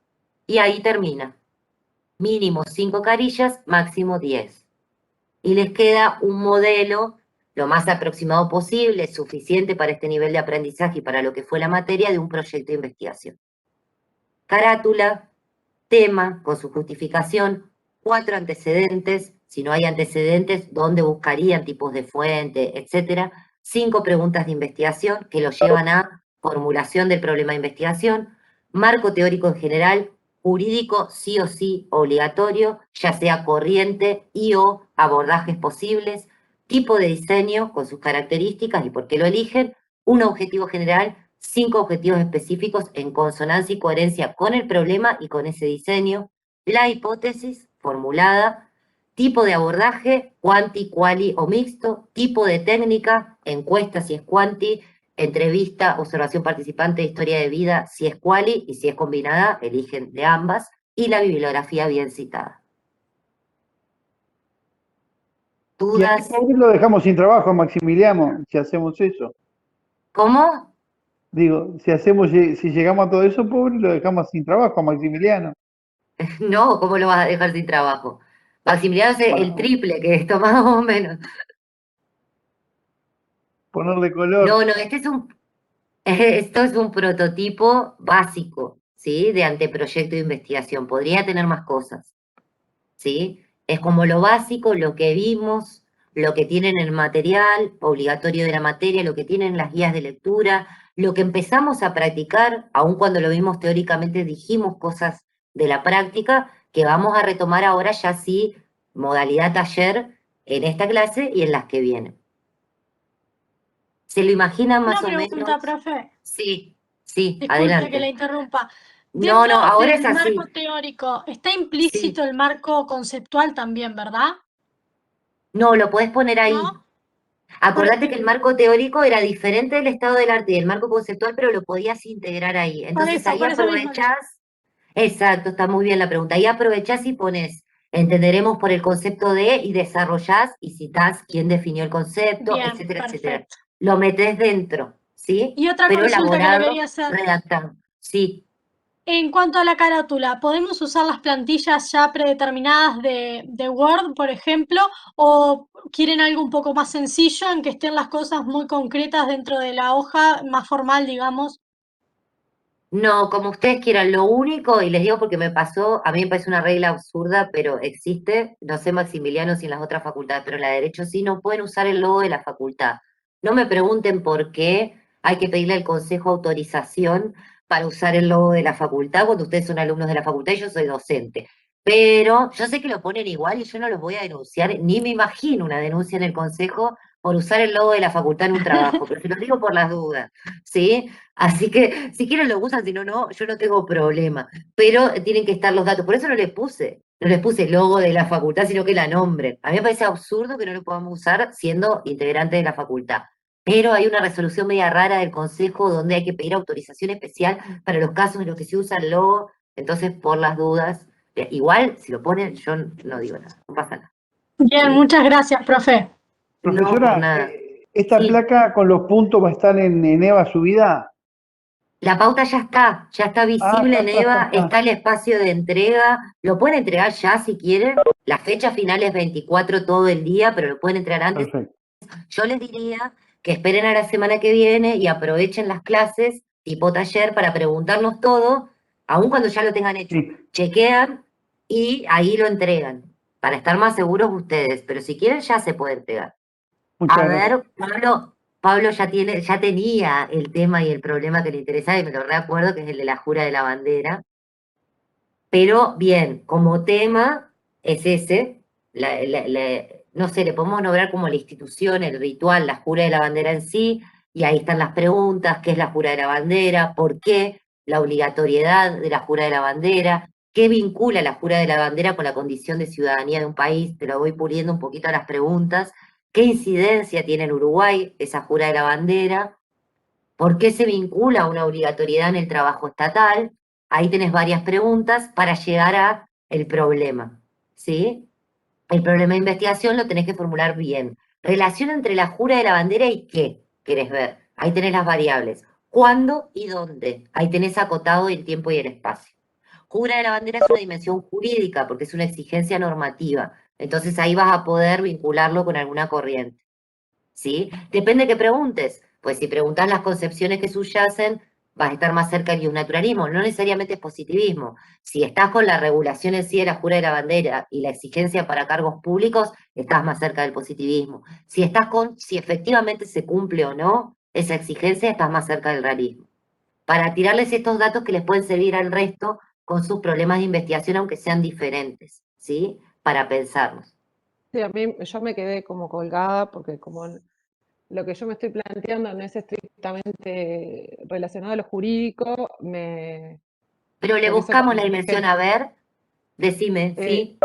Y ahí termina. Mínimo 5 carillas, máximo 10. Y les queda un modelo lo más aproximado posible, suficiente para este nivel de aprendizaje y para lo que fue la materia de un proyecto de investigación. Carátula, tema con su justificación, 4 antecedentes, si no hay antecedentes, dónde buscarían, tipos de fuente, etcétera. 5 preguntas de investigación que lo llevan a formulación del problema de investigación, marco teórico en general, jurídico sí o sí obligatorio, ya sea corriente y o abordajes posibles, tipo de diseño con sus características y por qué lo eligen, un objetivo general, 5 objetivos específicos en consonancia y coherencia con el problema y con ese diseño, la hipótesis formulada, tipo de abordaje, quanti, quali o mixto, tipo de técnica, encuesta si es quanti, entrevista, observación participante, historia de vida si es quali y si es combinada, eligen de ambas, y la bibliografía bien citada. Y ahí ¿Dudas? pobre lo dejamos sin trabajo a Maximiliano, si hacemos eso. ¿Cómo? Digo, si llegamos a todo eso, pobre, lo dejamos sin trabajo a Maximiliano. No, ¿cómo lo vas a dejar sin trabajo? Maximiliano hace el triple que esto, más o menos. Ponerle color. No, esto es un prototipo básico, ¿sí? De anteproyecto de investigación. Podría tener más cosas, ¿sí? Es como lo básico, lo que vimos, lo que tienen el material obligatorio de la materia, lo que tienen las guías de lectura, lo que empezamos a practicar, aun cuando lo vimos teóricamente, dijimos cosas de la práctica que vamos a retomar ahora ya sí, modalidad taller, en esta clase y en las que vienen. ¿Se lo imaginan más o Una menos? pregunta, profe. Sí, Disculpe adelante. que le interrumpa. No, Dentro ahora del es así. marco teórico, está implícito el marco conceptual también, ¿verdad? No, lo podés poner ahí. ¿No? Acordate que el marco teórico era diferente del estado del arte y el marco conceptual, pero lo podías integrar ahí. Entonces ahí por eso mismo. aprovechás. Exacto, está muy bien la pregunta. Ahí aprovechás y pones, entenderemos por el concepto de, y desarrollás y citás quién definió el concepto, Bien, etcétera, etcétera. perfecto. Lo metés dentro, ¿sí? Y otra Pero consulta que le elaborado, quería hacer. redactado. Sí. En cuanto a la carátula, ¿podemos usar las plantillas ya predeterminadas de Word, por ejemplo? ¿O quieren algo un poco más sencillo en que estén las cosas muy concretas dentro de la hoja, más formal, digamos? No, como ustedes quieran, lo único, y les digo porque me pasó, a mí me parece una regla absurda, pero existe, no sé Maximiliano si en las otras facultades, pero en la de Derecho sí, no pueden usar el logo de la facultad. No me pregunten por qué hay que pedirle al consejo autorización para usar el logo de la facultad cuando ustedes son alumnos de la facultad y yo soy docente. Pero yo sé que lo ponen igual y yo no los voy a denunciar, ni me imagino una denuncia en el consejo por usar el logo de la facultad en un trabajo, pero se lo digo por las dudas, ¿sí? Así que si quieren lo usan, si no, no, yo no tengo problema, pero tienen que estar los datos, por eso no les puse logo de la facultad, sino que la nombren. A mí me parece absurdo que no lo podamos usar siendo integrante de la facultad, pero hay una resolución media rara del consejo donde hay que pedir autorización especial para los casos en los que se usa el logo, entonces por las dudas, igual si lo ponen, yo no digo nada, no pasa nada. Bien, muchas gracias, profe. No, por Profesora, nada. ¿esta Sí. placa con los puntos va a estar en EVA subida? La pauta ya está visible en EVA, está. está el espacio de entrega, lo pueden entregar ya si quieren, la fecha final es 24 todo el día, pero lo pueden entregar antes. Perfecto. Yo les diría que esperen a la semana que viene y aprovechen las clases tipo taller para preguntarnos todo, aun cuando ya lo tengan hecho. Sí. Chequean y ahí lo entregan, para estar más seguros ustedes, pero si quieren ya se puede entregar. Muchas A gracias. ver, Pablo ya tenía el tema y el problema que le interesaba, y me lo recuerdo, que es el de la jura de la bandera. Pero bien, como tema es ese, no sé, le podemos nombrar como la institución, el ritual, la jura de la bandera en sí, y ahí están las preguntas: ¿qué es la jura de la bandera? ¿Por qué la obligatoriedad de la jura de la bandera? ¿Qué vincula la jura de la bandera con la condición de ciudadanía de un país? Te lo voy puliendo un poquito a las preguntas. ¿Qué incidencia tiene en Uruguay esa jura de la bandera? ¿Por qué se vincula una obligatoriedad en el trabajo estatal? Ahí tenés varias preguntas para llegar a el problema, ¿sí? El problema de investigación lo tenés que formular bien. Relación entre la jura de la bandera y qué querés ver. Ahí tenés las variables. ¿Cuándo y dónde? Ahí tenés acotado el tiempo y el espacio. Jura de la bandera es una dimensión jurídica porque es una exigencia normativa. Entonces ahí vas a poder vincularlo con alguna corriente, ¿sí? Depende que preguntes. Pues si preguntas las concepciones que subyacen, vas a estar más cerca del naturalismo. No necesariamente es positivismo. Si estás con la regulación en sí de la jura de la bandera y la exigencia para cargos públicos, estás más cerca del positivismo. Si estás con si efectivamente se cumple o no esa exigencia, estás más cerca del realismo. Para tirarles estos datos que les pueden servir al resto con sus problemas de investigación, aunque sean diferentes, ¿sí? Para pensarlos. Sí, yo me quedé como colgada porque como lo que yo me estoy planteando no es estrictamente relacionado a lo jurídico, Pero le por eso buscamos la también dimensión, dije, a ver, decime, ¿sí?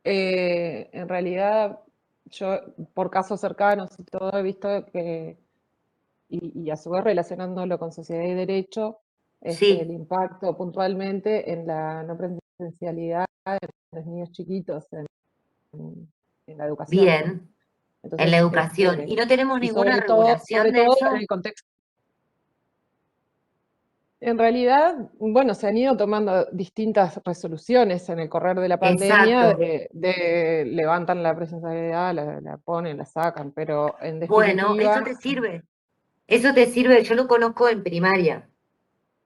en realidad yo por casos cercanos y todo he visto que, y a su vez relacionándolo con sociedad y derecho, el Sí, impacto puntualmente en la no presencialidad de los niños chiquitos en la educación. bien, en Entonces, la educación. ¿Y no tenemos y ninguna sobre regulación de eso? en el contexto. En realidad, bueno, se han ido tomando distintas resoluciones en el correr de la pandemia, Exacto. levantan la presencialidad, la ponen, la sacan, pero en Bueno, eso definitiva, te sirve. Eso te sirve, yo lo conozco en primaria,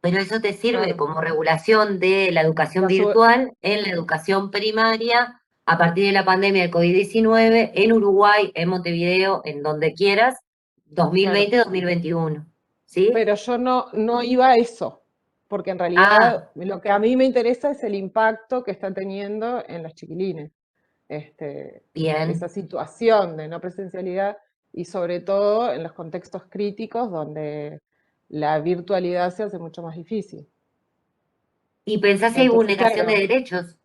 pero eso te sirve claro, como regulación de la educación la sub- virtual en la educación primaria a partir de la pandemia del COVID-19 en Uruguay, en Montevideo, en donde quieras, claro. 2020-2021. ¿Sí? Pero yo no iba a eso, porque en realidad Ah, lo que a mí me interesa es el impacto que está teniendo en los chiquilines. Esa bien. situación de no presencialidad y sobre todo en los contextos críticos donde la virtualidad se hace mucho más difícil. ¿Y pensás si hay Entonces, vulneración de claro, derechos?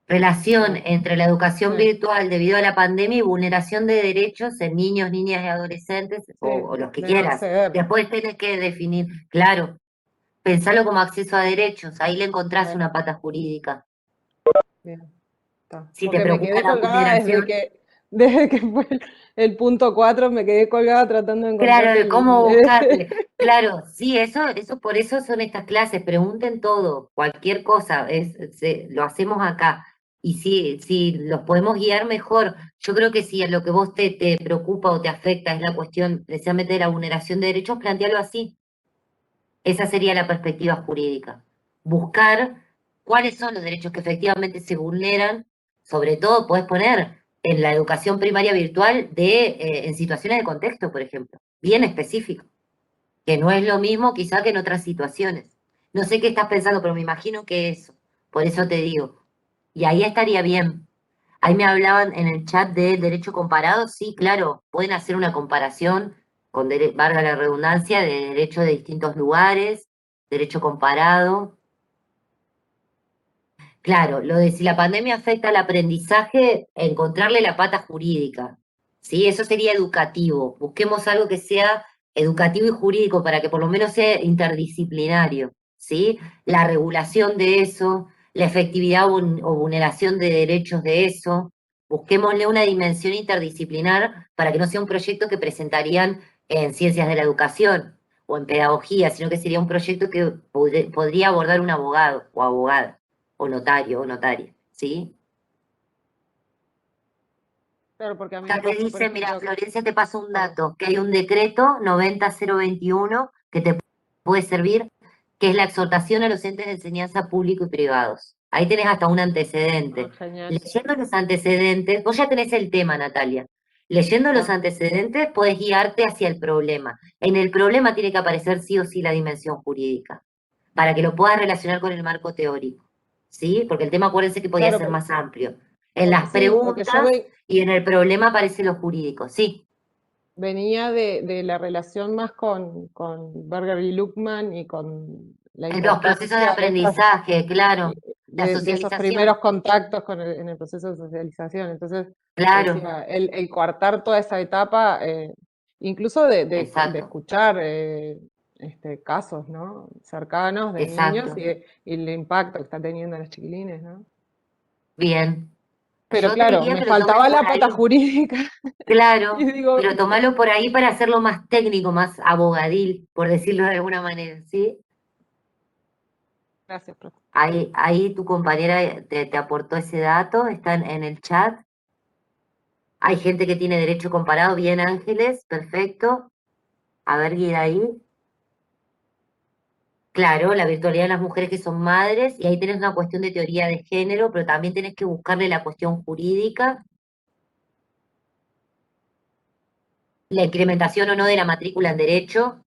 Relación no, entre la educación sí, virtual debido a la pandemia y vulneración de derechos en niños, niñas y adolescentes, sí, o los que de no quieras. acceder. Después tenés que definir, claro, pensalo como acceso a derechos, ahí le encontrás Claro, una pata jurídica. bien, está. Si te Porque me preocupa quedé la colgada vulneración, desde que fue el punto 4, me quedé colgada tratando de encontrar claro, de cómo buscarle. Claro, sí, eso por eso son estas clases, pregunten todo, cualquier cosa, lo hacemos acá. Y si los podemos guiar mejor, yo creo que si a lo que vos te preocupa o te afecta es la cuestión precisamente de la vulneración de derechos, plantealo así. Esa sería la perspectiva jurídica. Buscar cuáles son los derechos que efectivamente se vulneran, sobre todo podés poner en la educación primaria virtual en situaciones de contexto, por ejemplo, bien específico, que no es lo mismo quizá que en otras situaciones. No sé qué estás pensando, pero me imagino que eso, por eso te digo. Y ahí estaría bien. Ahí me hablaban en el chat de derecho comparado, sí, claro, pueden hacer una comparación con, valga la redundancia, de derecho de distintos lugares, derecho comparado. Claro, lo de si la pandemia afecta al aprendizaje, encontrarle la pata jurídica, ¿sí? Eso sería educativo. Busquemos algo que sea educativo y jurídico para que por lo menos sea interdisciplinario, ¿sí? La regulación de eso, la efectividad o vulneración de derechos de eso. Busquémosle una dimensión interdisciplinar para que no sea un proyecto que presentarían en ciencias de la educación o en pedagogía, sino que sería un proyecto que podría abordar un abogado o abogada o notario o notaria, ¿sí? Claro, porque a mí Acá me te pasó, por dice, mira, ejemplo, Florencia, te paso un perdón. dato, que hay un decreto 90021 que te puede servir, que es la exhortación a los entes de enseñanza público y privados. Ahí tenés hasta un antecedente. Genial. Leyendo los antecedentes, vos ya tenés el tema, Natalia. Leyendo los Ah, antecedentes podés guiarte hacia el problema. En el problema tiene que aparecer sí o sí la dimensión jurídica, para que lo puedas relacionar con el marco teórico, ¿sí? Porque el tema, acuérdense que podía claro, ser porque, más amplio. En las sí, porque yo preguntas y en el problema aparece lo jurídico, sí. venía de la relación más con Berger y Luckman y con la En los procesos de importancia de aprendizaje, claro. La de esos socialización, primeros contactos en el proceso de socialización. Entonces, yo claro, decía, el coartar toda esa etapa, incluso de exacto, escuchar casos, ¿no? Cercanos de niños exacto. y el impacto que está teniendo en los chiquilines, ¿no? Bien. Pero Yo te claro, diría me que lo tomes faltaba por la pata ahí, jurídica y claro, digo, pero tomalo por ahí para hacerlo más técnico, más abogadil, por decirlo de alguna manera, ¿sí? gracias, profe. Ahí tu compañera te aportó ese dato, está en el chat. Hay gente que tiene derecho comparado, bien Ángeles, perfecto. A ver, guía ahí. Claro, la virtualidad de las mujeres que son madres, y ahí tenés una cuestión de teoría de género, pero también tenés que buscarle la cuestión jurídica, la incrementación o no de la matrícula en derecho,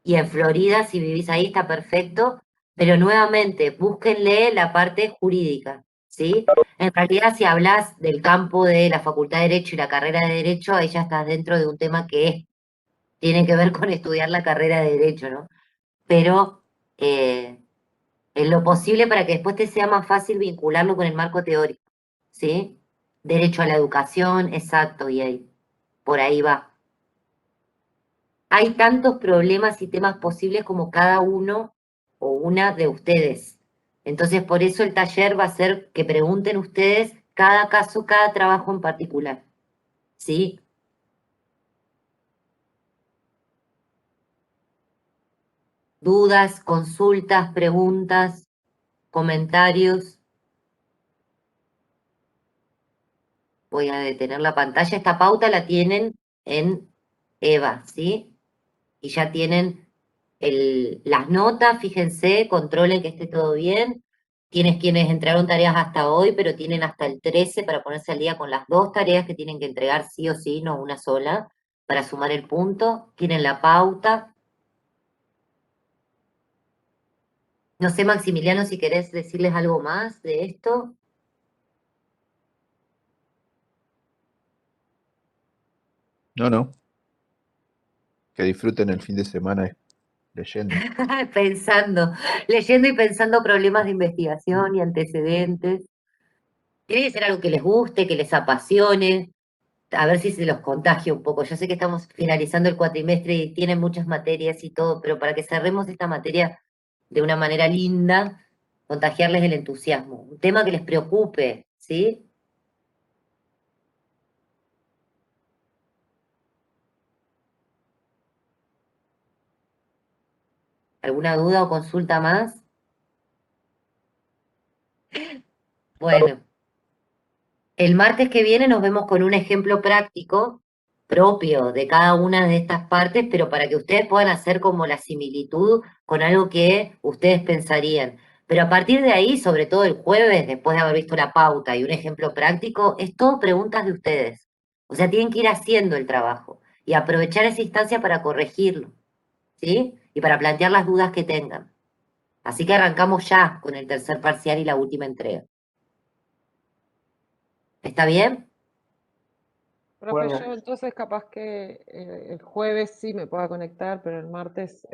y en Florida, si vivís ahí, está perfecto, pero nuevamente, búsquenle la parte jurídica, ¿sí? En realidad, si hablas del campo de la Facultad de Derecho y la carrera de Derecho, ahí ya estás dentro de un tema tiene que ver con estudiar la carrera de Derecho, ¿no? Pero en lo posible para que después te sea más fácil vincularlo con el marco teórico, ¿sí? Derecho a la educación, exacto, y ahí, por ahí va. Hay tantos problemas y temas posibles como cada uno o una de ustedes. Entonces, por eso el taller va a ser que pregunten ustedes cada caso, cada trabajo en particular, ¿sí? Dudas, consultas, preguntas, comentarios. Voy a detener la pantalla. Esta pauta la tienen en EVA, ¿sí? Y ya tienen las notas, fíjense, controlen que esté todo bien. Tienes quienes entregaron tareas hasta hoy, pero tienen hasta el 13 para ponerse al día con las 2 tareas que tienen que entregar sí o sí, no una sola, para sumar el punto. Tienen la pauta. No sé, Maximiliano, si querés decirles algo más de esto. No. Que disfruten el fin de semana leyendo. Pensando, leyendo y pensando problemas de investigación y antecedentes. Tiene que ser algo que les guste, que les apasione, a ver si se los contagia un poco. Yo sé que estamos finalizando el cuatrimestre y tienen muchas materias y todo, pero para que cerremos esta materia de una manera linda, contagiarles el entusiasmo. Un tema que les preocupe, ¿sí? ¿Alguna duda o consulta más? Bueno, el martes que viene nos vemos con un ejemplo práctico propio de cada una de estas partes, pero para que ustedes puedan hacer como la similitud con algo que ustedes pensarían. Pero a partir de ahí, sobre todo el jueves, después de haber visto la pauta y un ejemplo práctico, es todo preguntas de ustedes. O sea, tienen que ir haciendo el trabajo y aprovechar esa instancia para corregirlo, ¿sí? Y para plantear las dudas que tengan. Así que arrancamos ya con el tercer parcial y la última entrega. ¿Está bien? Profe, Bueno. yo entonces capaz que el jueves sí me pueda conectar, pero el martes,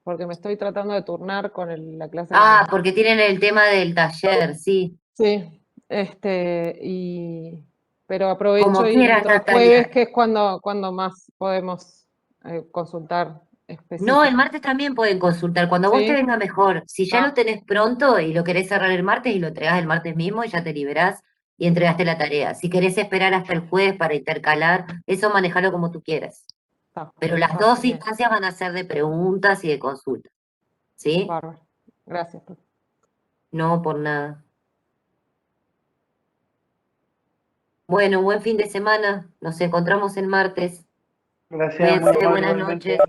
porque me estoy tratando de turnar con la clase que Ah, porque tienen el tema del taller, sí. Sí, pero aprovecho Como y quieras, entro el jueves, Natalia. que es cuando más podemos consultar No, el específico. martes también pueden consultar, cuando vos te ¿Sí? venga mejor. Si ya Ah, lo tenés pronto y lo querés cerrar el martes y lo entregás el martes mismo y ya te liberás y entregaste la tarea. Si querés esperar hasta el jueves para intercalar, eso manejalo como tú quieras. Pero las dos genial, instancias van a ser de preguntas y de consultas. ¿Sí? bárbaro. Gracias, profe. No por nada. Bueno, buen fin de semana. Nos encontramos el martes. Gracias, muy Cuídense, amable buenas igualmente. noches.